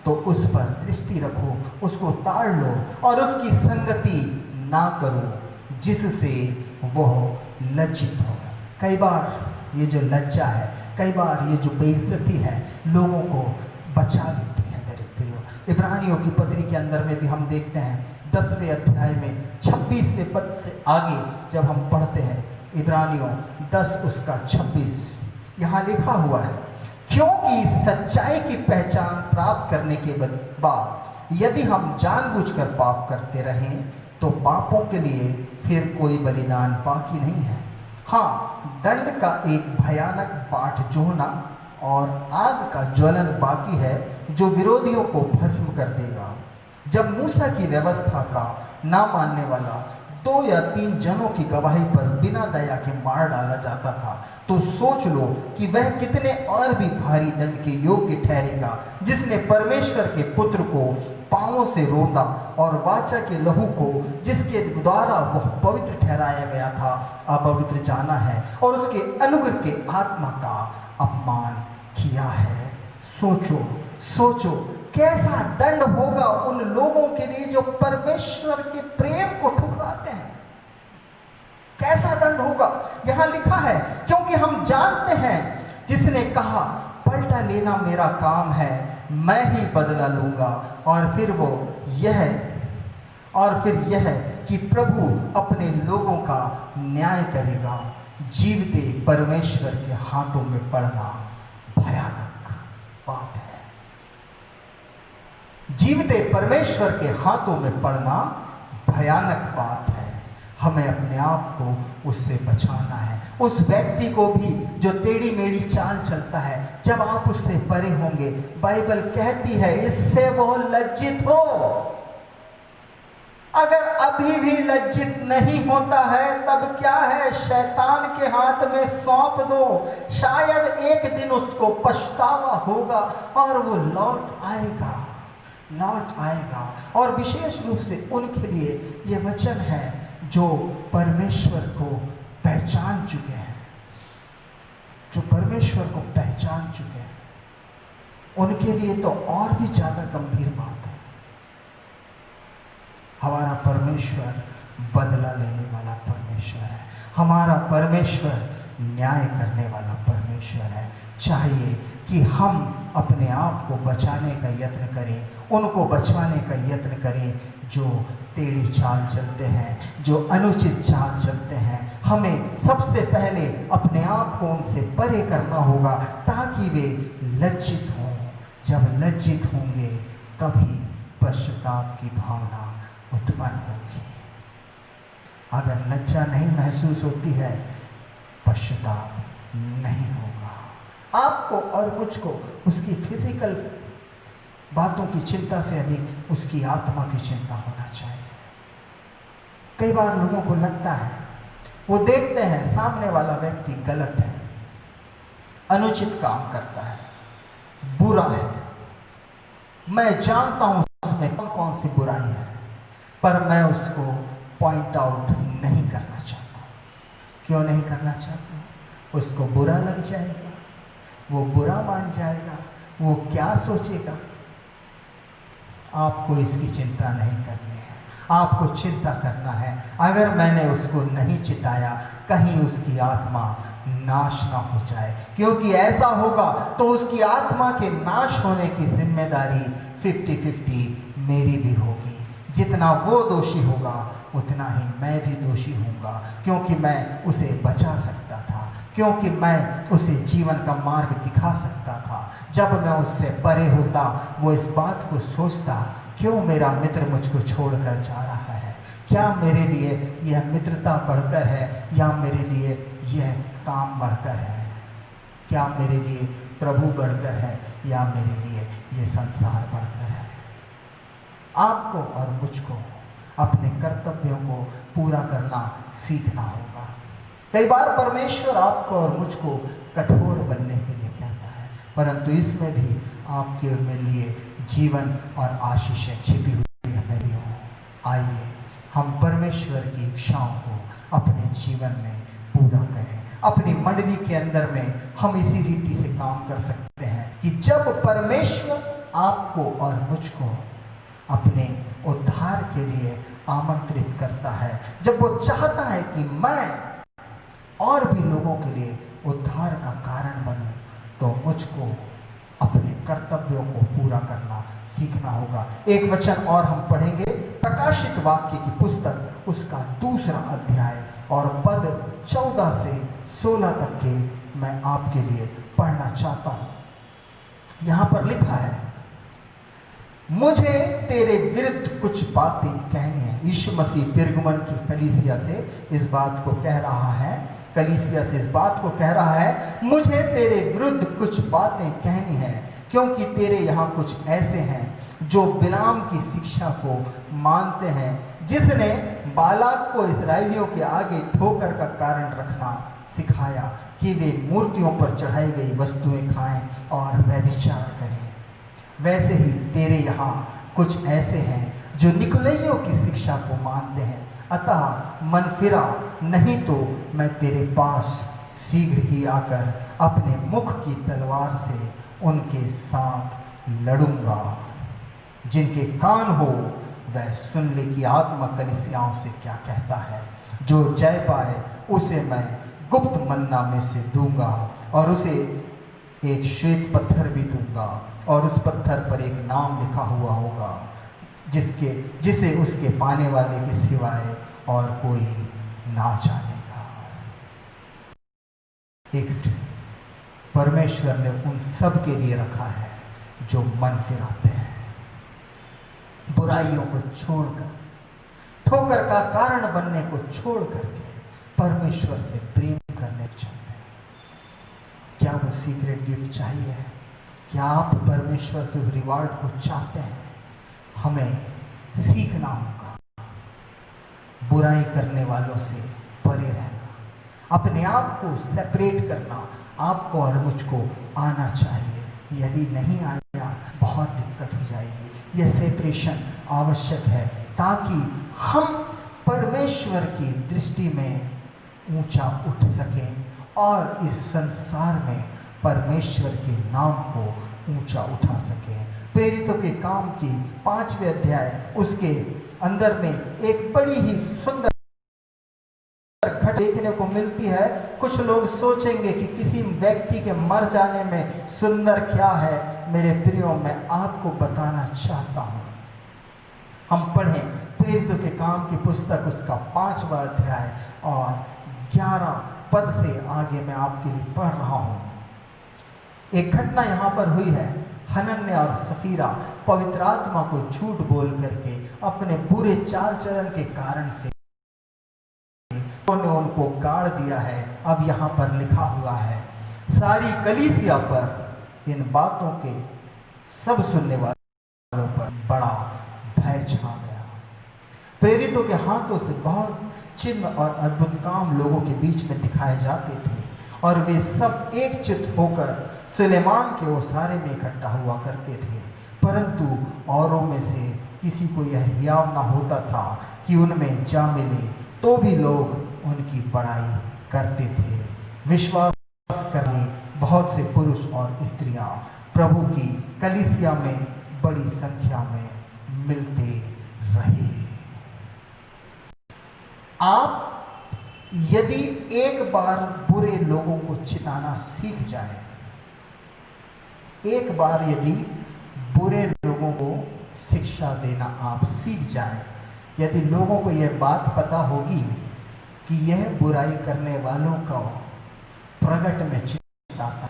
तो उस पर दृष्टि रखो, उसको ताड़ लो और उसकी संगति ना करो, जिससे वह लज्जित हो। कई बार ये जो लज्जा है, कई बार ये जो बेइज्जती है, लोगों को बचा लेती है। मेरे प्रियो, इब्रानियों की पत्री के अंदर में भी हम देखते हैं 10वें अध्याय में 26वें पद से आगे जब हम पढ़ते हैं, इब्रानियों 10 उसका 26, यहाँ लिखा हुआ है, क्योंकि सच्चाई की पहचान प्राप्त करने के बाद यदि हम जानबूझकर पाप करते रहें तो पापों के लिए फिर कोई बलिदान बाकी नहीं है। हाँ, दंड का एक भयानक पाठ जोहना और आग का ज्वलन बाकी है जो विरोधियों को भस्म कर देगा। जब मूसा की व्यवस्था का ना मानने वाला 2 या 3 जनों की गवाही पर बिना दया के मार डाला जाता था, तो सोच लो कि वह कितने और भी भारी दंड के योग्य ठहरेगा, जिसने परमेश्वर के पुत्र को पांवों से रोंदा और वाचा के लहू को जिसके द्वारा वह पवित्र ठहराया गया था अपवित्र जाना है और उसके अनुग्रह के आत्मा का अपमान किया है। सोचो कैसा दंड होगा उन लोगों के लिए जो परमेश्वर के प्रेम को ठुकराते हैं। कैसा दंड होगा? यहां लिखा है, क्योंकि हम जानते हैं जिसने कहा पलटा लेना मेरा काम है, मैं ही बदला लूंगा। और फिर यह कि कि प्रभु अपने लोगों का न्याय करेगा। जीवते परमेश्वर के हाथों में पड़ना भयानक बात है। जीवते परमेश्वर के हाथों में पड़ना भयानक बात है। हमें अपने आप को उससे बचाना है। उस व्यक्ति को भी जो टेढ़ी मेढ़ी चाल चलता है, जब आप उससे परे होंगे, बाइबल कहती है इससे वो लज्जित हो। अगर अभी भी लज्जित नहीं होता है तब क्या है, शैतान के हाथ में सौंप दो। शायद एक दिन उसको पछतावा होगा और वो लौट आएगा। और विशेष रूप से उनके लिए ये वचन है जो परमेश्वर को पहचान चुके हैं, उनके लिए तो और भी ज्यादा गंभीर बात है। हमारा परमेश्वर बदला लेने वाला परमेश्वर है। हमारा परमेश्वर न्याय करने वाला परमेश्वर है। चाहिए कि हम अपने आप को बचाने का यत्न करें, उनको बचाने का यत्न करें जो टेढ़ी चाल चलते हैं, जो अनुचित चाल चलते हैं। हमें सबसे पहले अपने आप को उनसे परे करना होगा ताकि वे लज्जित हों। जब लज्जित होंगे तभी पश्चाताप की भावना उत्पन्न होगी। अगर लज्जा नहीं महसूस होती है, पश्चाताप नहीं होगा। आपको और मुझको उसकी फिजिकल बातों की चिंता से अधिक उसकी आत्मा की चिंता होना चाहिए। कई बार लोगों को लगता है, वो देखते हैं सामने वाला व्यक्ति गलत है, अनुचित काम करता है, बुरा है। मैं जानता हूं उसमें कौन कौन सी बुराई है, पर मैं उसको पॉइंट आउट नहीं करना चाहता। क्यों नहीं करना चाहता? उसको बुरा लग जाएगा, वो बुरा मान जाएगा, वो क्या सोचेगा। आपको इसकी चिंता नहीं करनी है। आपको चिंता करना है, अगर मैंने उसको नहीं चिताया कहीं उसकी आत्मा नाश ना हो जाए, क्योंकि ऐसा होगा तो उसकी आत्मा के नाश होने की जिम्मेदारी 50-50 मेरी भी होगी। जितना वो दोषी होगा उतना ही मैं भी दोषी होऊंगा, क्योंकि मैं उसे बचा सकता था, क्योंकि मैं उसे जीवन का मार्ग दिखा सकता था। जब मैं उससे परे होता, वो इस बात को सोचता, क्यों मेरा मित्र मुझको छोड़कर जा रहा है? क्या मेरे लिए यह मित्रता बढ़कर है या मेरे लिए यह काम बढ़कर है? क्या मेरे लिए प्रभु बढ़कर है या मेरे लिए यह संसार बढ़कर है? आपको और मुझको अपने कर्तव्यों को पूरा करना सीखना होगा। कई बार परमेश्वर आपको और मुझको कठोर बनने के लिए कहता है, परंतु इसमें भी आपके और मेरे लिए जीवन और आशीषें छिपी हुई हमें हो। आइए हम परमेश्वर की इच्छाओं को अपने जीवन में पूरा करें। अपनी मंडली के अंदर में हम इसी रीति से काम कर सकते हैं कि जब परमेश्वर आपको और मुझको अपने उद्धार के लिए आमंत्रित करता है, जब वो चाहता है कि मैं और भी लोगों के लिए उद्धार का कारण बनूं, तो मुझको अपने कर्तव्यों को पूरा करना सीखना होगा। एक वचन और हम पढ़ेंगे, प्रकाशित वाक्य की पुस्तक उसका 2 अध्याय और पद 14 से 16 तक के मैं आपके लिए पढ़ना चाहता हूं। यहां पर लिखा है, मुझे तेरे विरुद्ध कुछ बातें कहनी है। यीशु मसीह पिरगमन की कलीसिया से इस बात को कह रहा है, मुझे तेरे विरुद्ध कुछ बातें कहनी है, क्योंकि तेरे यहाँ कुछ ऐसे हैं जो बिलाम की शिक्षा को मानते हैं, जिसने बालाक को इस्राएलियों के आगे ठोकर का कारण रखना सिखाया कि वे मूर्तियों पर चढ़ाई गई वस्तुएं खाएं और व्यभिचार करें। वैसे ही तेरे यहाँ कुछ ऐसे हैं जो निकुलइयों की शिक्षा को मानते हैं। अतः मन फिरा, नहीं तो मैं तेरे पास शीघ्र ही आकर अपने मुख की तलवार से उनके साथ लड़ूंगा। जिनके कान हो वह सुन ले कि आत्मा कलीसियाओं से क्या कहता है। जो जय पाए उसे मैं गुप्त मन्ना में से दूंगा, और उसे एक श्वेत पत्थर भी दूंगा, और उस पत्थर पर एक नाम लिखा हुआ होगा जिसे उसके पाने वाले के सिवाय और कोई ना जानेगा। एक परमेश्वर ने उन सब के लिए रखा है जो मन फिराते हैं, बुराइयों को छोड़कर, ठोकर का कारण बनने को छोड़ करके परमेश्वर से प्रेम करने चाहते हैं। क्या वो सीक्रेट गिफ्ट चाहिए? क्या आप परमेश्वर से रिवार्ड को चाहते हैं? हमें सीखना होगा बुराई करने वालों से परे रहना, अपने आप को सेपरेट करना आपको और मुझको आना चाहिए। यदि नहीं आया बहुत दिक्कत हो जाएगी। यह सेपरेशन आवश्यक है ताकि हम परमेश्वर की दृष्टि में ऊंचा उठ सकें और इस संसार में परमेश्वर के नाम को ऊंचा उठा सकें। प्रेरितों के काम की 5वें अध्याय, उसके अंदर में एक बड़ी ही सुंदर घटना देखने को मिलती है। कुछ लोग सोचेंगे कि किसी व्यक्ति के मर जाने में सुंदर क्या है। मेरे प्रियो, मैं आपको बताना चाहता हूं। हम पढ़ें प्रेरितों के काम की पुस्तक, उसका 5वां अध्याय और 11 पद से आगे मैं आपके लिए पढ़ रहा हूं। एक घटना यहां पर हुई है। हनन्याह और सफीरा पवित्र आत्मा को झूठ बोल करके अपने बुरे चाल चलन के कारण से उन्होंने उनको गाड़ दिया है। अब यहां पर लिखा हुआ है, सारी कलीसिया पर इन बातों के सब सुनने वालों पर बड़ा भय छा गया। प्रेरितों के हाथों से बहुत चिन्ह और अद्भुत काम लोगों के बीच में दिखाए जाते थे और वे सब एक चित्त होकर सुलेमान के ओसारे में इकट्ठा हुआ करते थे। परंतु औरों में से किसी को यह हियाव न होता था कि उनमें जा मिले, तो भी लोग उनकी बड़ाई करते थे। विश्वास करने बहुत से पुरुष और स्त्रियां प्रभु की कलीसिया में बड़ी संख्या में मिलते रहे। आप यदि एक बार बुरे लोगों को चिताना सीख जाए, एक बार यदि बुरे लोगों को शिक्षा देना आप सीख जाए, यदि लोगों को यह बात पता होगी कि यह बुराई करने वालों का प्रगट में चिताता,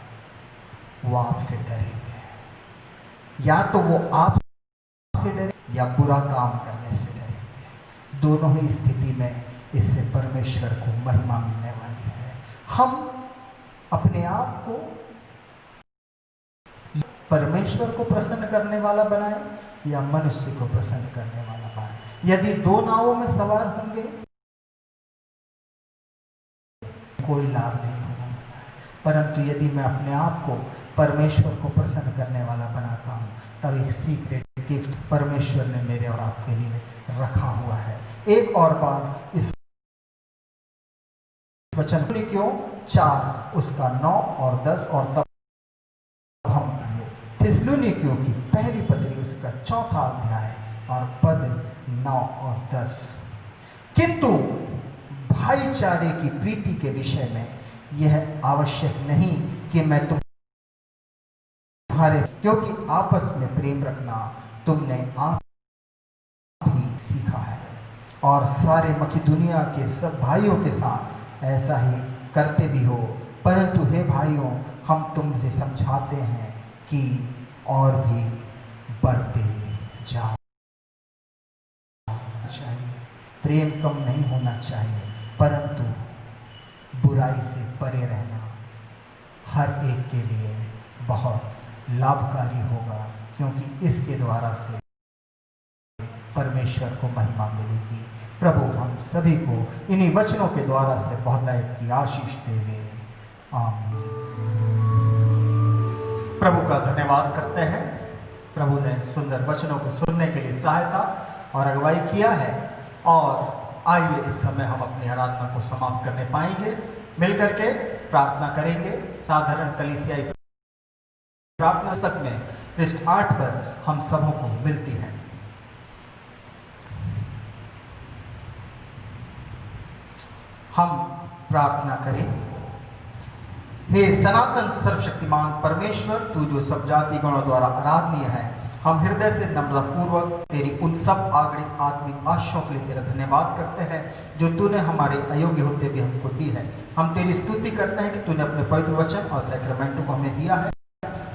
वो आपसे डरेंगे। या तो वो आपसे डरे या बुरा काम करने से डरेंगे। दोनों ही स्थिति में इससे परमेश्वर को महिमा मिलने वाली है। हम अपने आप को परमेश्वर को प्रसन्न करने वाला बनाए या मनुष्य को प्रसन्न करने वाला बनाए। यदि दो नावों में सवार होंगे कोई लाभ नहीं होगा, परंतु यदि मैं अपने आप को परमेश्वर को प्रसन्न करने वाला बनाता हूं, तब एक सीक्रेट गिफ्ट परमेश्वर ने मेरे और आपके लिए रखा हुआ है। एक और बात इस वचन क्यों 4 उसका 9 और 10 और तब हम थिस्सलुनीकियों की पहली पत्री उसका 4था अध्याय और पद 9 और 10। किंतु भाईचारे की प्रीति के विषय में यह आवश्यक नहीं कि मैं तुम्हारे, क्योंकि आपस में प्रेम रखना तुमने आप भी सीखा है और सारे मकिदुनिया के सब भाइयों के साथ ऐसा ही करते भी हो। परंतु हे भाइयों, हम तुमसे समझाते हैं कि और भी बढ़ते जाओ चाहिए। प्रेम कम नहीं होना चाहिए, परंतु बुराई से परे रहना हर एक के लिए बहुत लाभकारी होगा, क्योंकि इसके द्वारा से परमेश्वर को महिमा मिलेगी। प्रभु हम सभी को इन्हीं वचनों के द्वारा से बहुतायत की आशीष देवे। आमीन। प्रभु का धन्यवाद करते हैं। प्रभु ने सुंदर वचनों को सुनने के लिए सहायता और अगुवाई किया है। और आइए इस समय हम अपनी आराधना को समाप्त करने पाएंगे। मिलकर के प्रार्थना करेंगे। साधारण कलीसियाई प्रार्थना पुस्तक में पृष्ठ 8 पर हम सबों को मिलती है। हम प्रार्थना करें। हे सनातन सर्वशक्तिमान परमेश्वर, तू जो सब जाति गणों द्वारा आराधनीय है हम हृदय से नम्रतापूर्वक तेरी उन सब आगणित आत्मिक आशीषों के लिए तेरा धन्यवाद करते हैं जो तूने हमारे अयोग्य होते भी हमको दी है। हम तेरी स्तुति करते हैं कि तूने अपने पवित्र वचन और सैक्रमेंटों को हमें दिया है।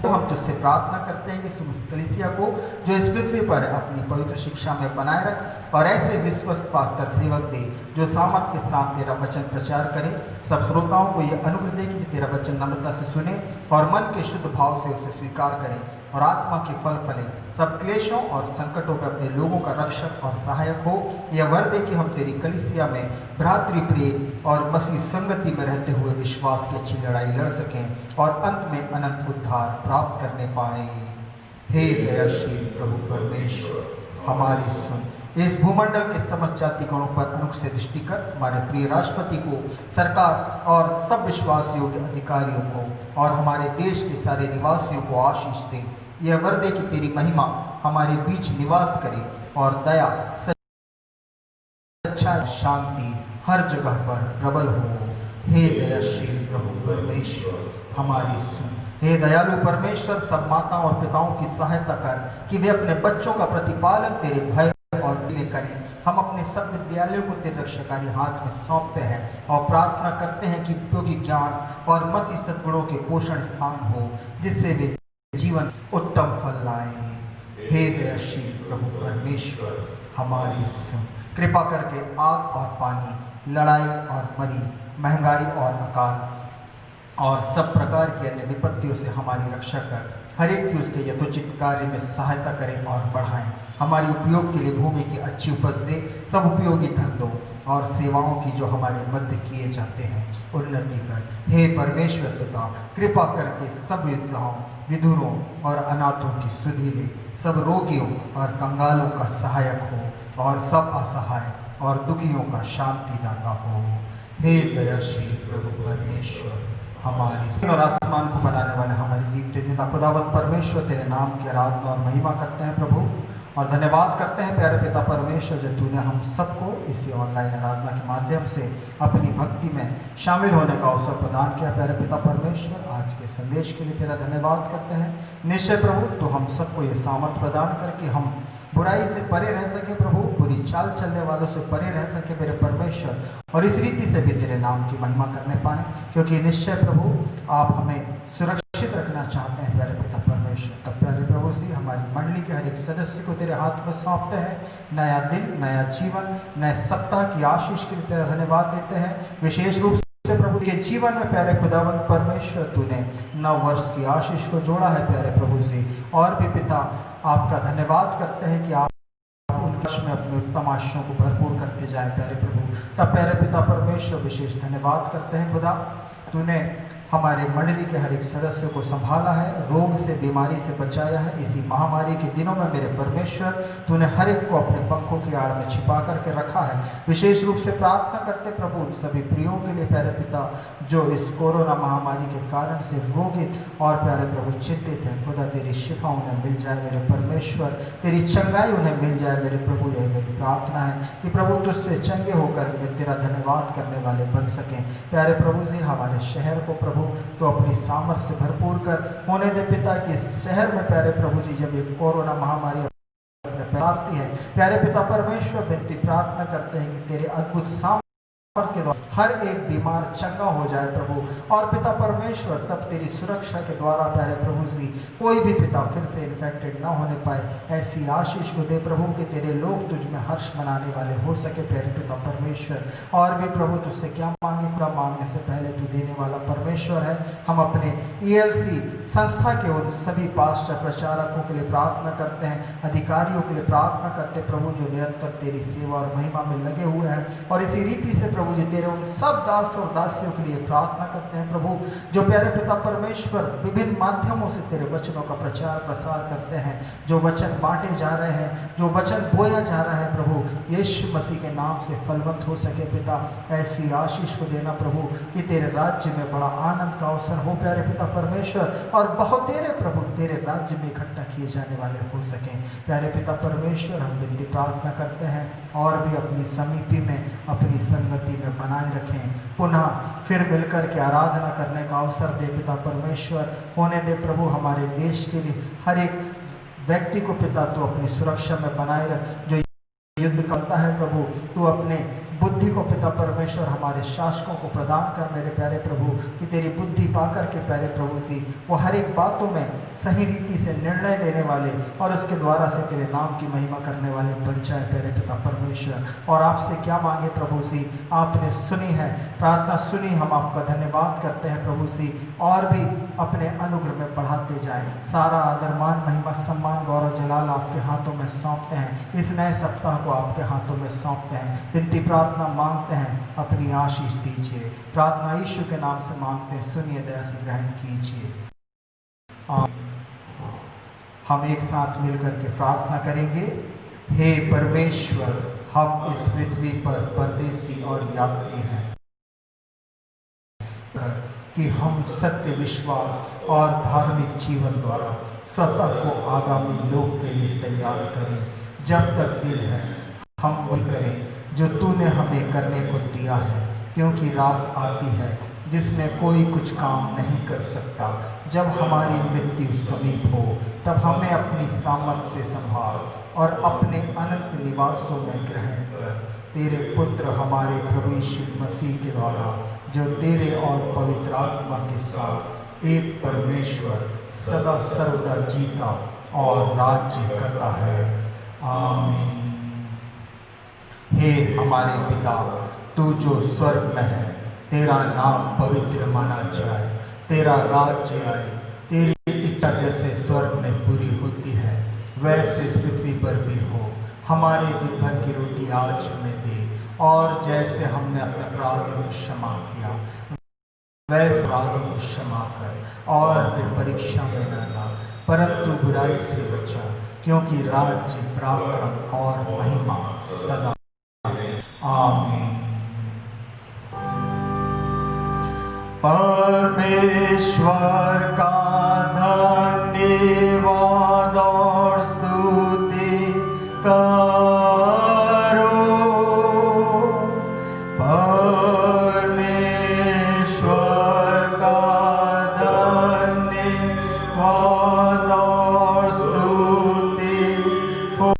तो हम तुझसे प्रार्थना करते हैं कि तुम कलीसिया को जो इस पृथ्वी पर अपनी पवित्र शिक्षा में बनाए रख और ऐसे विश्वस्त पात्र सेवक दे जो सामर्थ के साथ तेरा वचन प्रचार करें। सब श्रोताओं को यह अनुग्रह दे कि तेरा वचन नम्रता से सुने और मन के शुद्ध भाव से उसे स्वीकार करें और आत्मा के फल फलें। सब क्लेशों और संकटों पर अपने लोगों का रक्षक और सहायक हो। यह वर दे कि हम तेरी कलीसिया में भ्रातृप्रेम और मसीह संगति में रहते हुए विश्वास की अच्छी लड़ाई लड़ सकें और अंत में अनंत उद्धार प्राप्त करने पाए। हे दयाशील प्रभु परमेश्वर, हमारी सुन। इस भूमंडल के समस्त जाति गणों पर अनुग्रह से दृष्टि कर हमारे प्रिय राष्ट्रपति को, सरकार और सब विश्वास योग्य अधिकारियों को और हमारे देश के सारे निवासियों को आशीष दे। यह वर दे कि तेरी महिमा हमारे बीच निवास करे और दया, सच्चाई, शांति हर जगह पर प्रबल हो। हे दयाशील प्रभु परमेश्वर, हमारी सुन। हे दयालु परमेश्वर, सब माताओं और पिताओं की सहायता कर कि वे अपने बच्चों का प्रतिपालन तेरे भय और में करें। हम अपने सब विद्यालयों को तेरे रक्षाकारी हाथ में सौंपते हैं और प्रार्थना करते हैं कि उपयोगी ज्ञान और मसीह सद्गुणों के पोषण स्थान हो, जिससे वे जीवन उत्तम फल लाए। हे दयाशील प्रभु परमेश्वर, हमारी सुन। कृपा करके आग और पानी, लड़ाई और मरी, महंगाई और अकाल और सब प्रकार की अन्य विपत्तियों से हमारी रक्षा कर हर एक की उसके यथोचित कार्य में सहायता करें और बढ़ाएं। हमारी उपयोग के लिए भूमि की अच्छी उपज दे, सब उपयोगी धंधों और सेवाओं की जो हमारे मध्य किए जाते हैं उन्नति कर। हे परमेश्वर पिता, कृपा करके सब विधवाओं, विधुरों और अनाथों की सुधि ले, सब रोगियों और कंगालों का सहायक हो और सब असहाय और दुखियों का शांति दाता हो। हे दयाशील प्रभु परमेश्वर, हमारी और आसमान को बनाने वाले हमारे जीवते जिंदा खुदावंद परमेश्वर, तेरे नाम की आराधना और महिमा करते हैं प्रभु, और धन्यवाद करते हैं प्यारे पिता परमेश्वर जो तूने हम सबको इसी ऑनलाइन आराधना के माध्यम से अपनी भक्ति में शामिल होने का अवसर प्रदान किया। प्यारे पिता परमेश्वर, आज के संदेश के लिए तेरा धन्यवाद करते हैं। निश्चय प्रभु तो हम सबको ये सामर्थ प्रदान करके हम बुराई से परे रह सके प्रभु, बुरी चाल चलने वालों से परे रह सके मेरे परमेश्वर, और इस रीति से भी तेरे नाम की महिमा करने पाए, क्योंकि निश्चय प्रभु आप हमें सुरक्षित रखना चाहते हैं प्यारे पिता परमेश्वर। तब प्यारे प्रभु जी हमारी मंडली के हर एक सदस्य को तेरे हाथ में सौंपते हैं। नया दिन, नया जीवन, नए सप्ताह की आशीष के लिए तेरा धन्यवाद देते हैं। विशेष रूप से प्रभु के जीवन में प्यारे खुदावंद परमेश्वर तूने नव वर्ष की आशीष को जोड़ा है प्यारे प्रभु जी, और भी पिता आपका धन्यवाद करते हैं कि आप उनके वर्ष में अपने उत्तम आशीषों को भरपूर करते जाए प्यारे प्रभु। तब प्यारे पिता परमेश्वर विशेष धन्यवाद करते हैं खुदा, तूने हमारे मंडली के हर एक सदस्य को संभाला है, रोग से, बीमारी से बचाया है। इसी महामारी के दिनों में मेरे परमेश्वर तूने हर एक को अपने पंखों की आड़ में छिपा करके रखा है। विशेष रूप से प्रार्थना करते प्रभु सभी प्रियों के लिए प्यारे पिता जो इस कोरोना महामारी के कारण से रोगित और प्यारे प्रभु चिंतित हैं, खुदा तेरी शिफा उन्हें मिल जाए मेरे परमेश्वर, तेरी चंगाई उन्हें मिल जाए मेरे प्रभु। यह मेरी प्रार्थना है कि प्रभु तुझसे चंगे होकर वे तेरा धन्यवाद करने वाले बन सकें। प्यारे प्रभु जी हमारे शहर को प्रभु तो अपनी सामर्थ्य से भरपूर कर होने दे पिता कि इस शहर में प्यारे प्रभु जी जब ये कोरोना महामारी फैलती है, प्यारे पिता परमेश्वर विनती प्रार्थना करते हैं कि तेरे अद्भुत सामर्थ्य के द्वारा हर एक बीमार चंगा हो जाए प्रभु, और पिता परमेश्वर तब तेरी सुरक्षा के द्वारा प्यारे प्रभु जी कोई भी पिता फिर से इन्फेक्टेड ना होने पाए। ऐसी आशीष को दे प्रभु कि तेरे लोग तुझ में हर्ष मनाने वाले हो सके प्यारे पिता परमेश्वर। और भी प्रभु तुझसे क्या मांगे, पूरा मांगने से पहले तू देने वाला परमेश्वर है। हम अपने ELC संस्था के उन सभी पास्टर प्रचारकों के लिए प्रार्थना करते हैं, अधिकारियों के लिए प्रार्थना करते प्रभु जो निरंतर तेरी सेवा और महिमा में लगे हुए हैं, और इसी रीति से प्रभु जी तेरे उन सब दास और दासियों के लिए प्रार्थना करते हैं प्रभु जो प्यारे पिता परमेश्वर विभिन्न माध्यमों से तेरे वचनों का प्रचार प्रसार करते हैं, जो वचन बांटे जा रहे हैं, जो वचन बोया जा रहा है प्रभु यीशु मसीह के नाम से फलवंत हो सके पिता। ऐसी आशीष को देना प्रभु कि तेरे राज्य में बड़ा आनंद का अवसर हो प्यारे पिता परमेश्वर, और बहुत तेरे प्रभु तेरे राज्य में इकट्ठा किए जाने वाले हो सकें प्यारे पिता परमेश्वर। हम विनती प्रार्थना करते हैं और भी अपनी समिति में, अपनी संगति में बनाए रखें, पुनः फिर मिलकर के आराधना करने का अवसर दे पिता परमेश्वर। होने दे प्रभु हमारे देश के लिए हर एक व्यक्ति को पिता तू अपनी सुरक्षा में बनाए रख। जो युद्ध करता है प्रभु, तू अपने बुद्धि को पिता परमेश्वर हमारे शासकों को प्रदान कर मेरे प्यारे प्रभु, कि तेरी बुद्धि पाकर के प्यारे प्रभु जी वो हर एक बातों में सही रीति से निर्णय लेने वाले और उसके द्वारा से तेरे नाम की महिमा करने वाले बन जाए प्यारे पिता परमेश्वर। और आपसे क्या मांगे प्रभु जी, आपने सुनी है प्रार्थना, सुनी, हम आपका धन्यवाद करते हैं प्रभु जी। और भी अपने अनुग्रह में बढ़ाते जाए। सारा आदर मान महिमा सम्मान गौरव जलाल आपके हाथों में सौंपते हैं। इस नए सप्ताह को आपके हाथों में सौंपते हैं। विनती प्रार्थना मांगते हैं, अपनी आशीष दीजिए। प्रार्थना यीशु के नाम से मांगते हैं, सुनिए, दया से ग्रहण कीजिए। हम एक साथ मिलकर के प्रार्थना करेंगे। हे परमेश्वर, हम इस पृथ्वी पर परदेसी और यात्री हैं, कि हम सत्य विश्वास और धार्मिक जीवन द्वारा स्वतः को आगामी लोक के लिए तैयार करें। जब तक दिन है हम वही करें जो तूने हमें करने को दिया है, क्योंकि रात आती है जिसमें कोई कुछ काम नहीं कर सकता। जब हमारी मृत्यु समीप हो तब हमें अपनी सामर्थ से संभाल और अपने अनंत निवासों में ग्रहण कर। तेरे पुत्र हमारे प्रभु यीशु मसीह के द्वारा, जो तेरे और पवित्र आत्मा के साथ एक परमेश्वर सदा सर्वदा जीता और राज्य करता है। आमीन। हे हमारे पिता, तू जो स्वर्ग में है, तेरा नाम पवित्र माना जाए, तेरा राज्य आए, तेरी इच्छा जैसे स्वर्ग में पूरी होती है वैसे इस पृथ्वी पर भी हो। हमारे दिन भर की रोटी आज हमें दे, और जैसे हमने अपने अपराधों को क्षमा किया वैसे अपराधों को क्षमा कर, और फिर परीक्षा में न ला, परंतु बुराई से बचा, क्योंकि राज्य, पराक्रम और महिमा सदा। आमीन। परमेश्वर का धन्यवाद और स्तुति करो। परमेश्वर का धन्यवाद और स्तुति होए।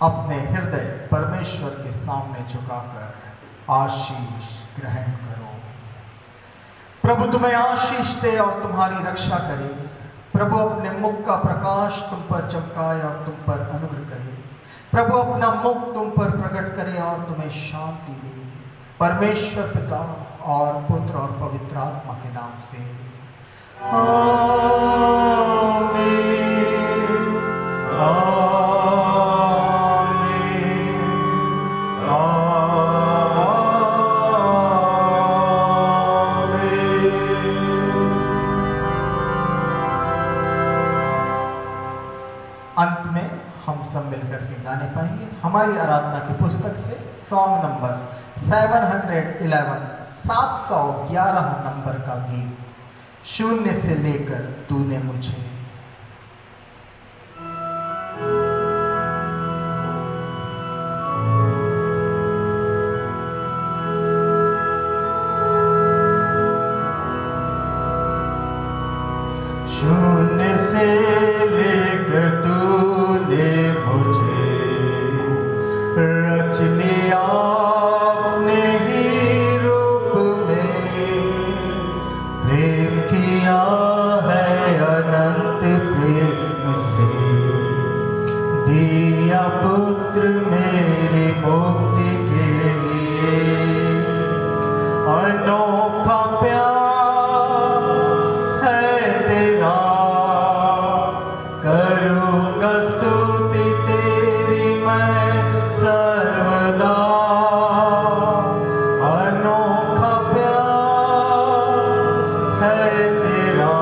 अपने हृदय परमेश्वर के सामने झुकाकर आशीष ग्रहण करो। प्रभु तुम्हें आशीष दे और तुम्हारी रक्षा करे। प्रभु अपने मुख का प्रकाश तुम पर चमकाए और तुम पर अनुग्रह करे। प्रभु अपना मुख तुम पर प्रकट करे और तुम्हें शांति दे। परमेश्वर पिता और पुत्र और पवित्र आत्मा के नाम से आमीन। अंत में हम सब मिलकर के गाने पाएंगे हमारी आराधना की पुस्तक से सॉन्ग नंबर 711, 711 नंबर का गीत, शून्य से लेकर तूने मुझे। शून्य से लेकर तूने मुझे रच लिया अपने ही रूप में। प्रेम किया है अनंत प्रेम से, दिया पुत्र मेरी मुक्ति के लिए। अनोखा प्यार है तेरा, करूँगा स्तुति तेरी मैं सर्वदा। अनोखा प्यार है तेरा,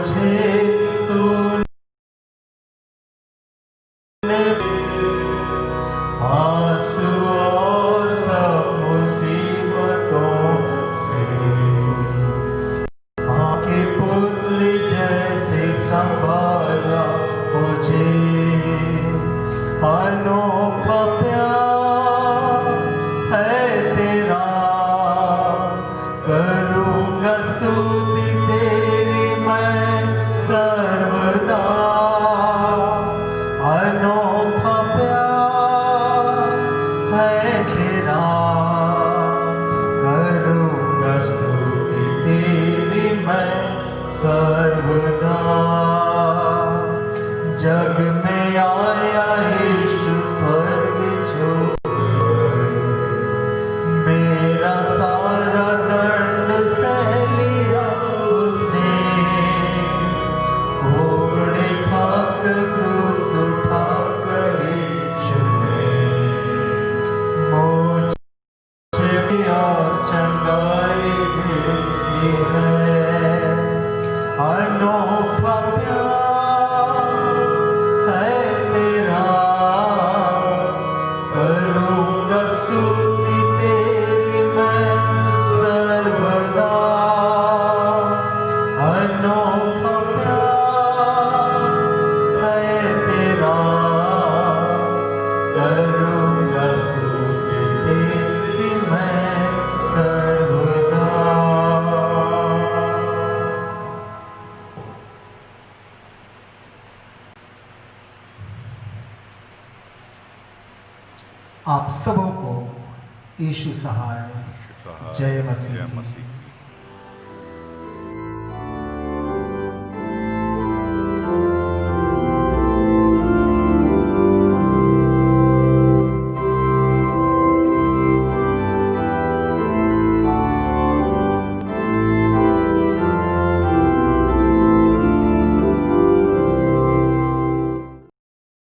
मुझे तूने आंसू और सब मुसीबतों से आंखें पुतली जैसे संभाला मुझे। अनोखा प्यार है तेरा, करूँगा स्तुति तेरी मैं सर्वदा। अनोखा प्यार है तेरा, करूँगा स्तुति तेरी मैं सर्वदा। जग में आया यीशु स्वर्ग छोड़, मेरा सारा दंड सह लिया उसने। घोड़े खाकर क्रूस उठाकर यीशु ने मुझे भी और चंगाई दी है। अनोखा प्यार है तेरा, करूँगा स्तुति तेरी मैं सर्वदा। अनोखा प्यार है तेरा, करूँगा स्तुति तेरी मैं सर्वदा। आप सबों को यीशु सहाय जय मसीह।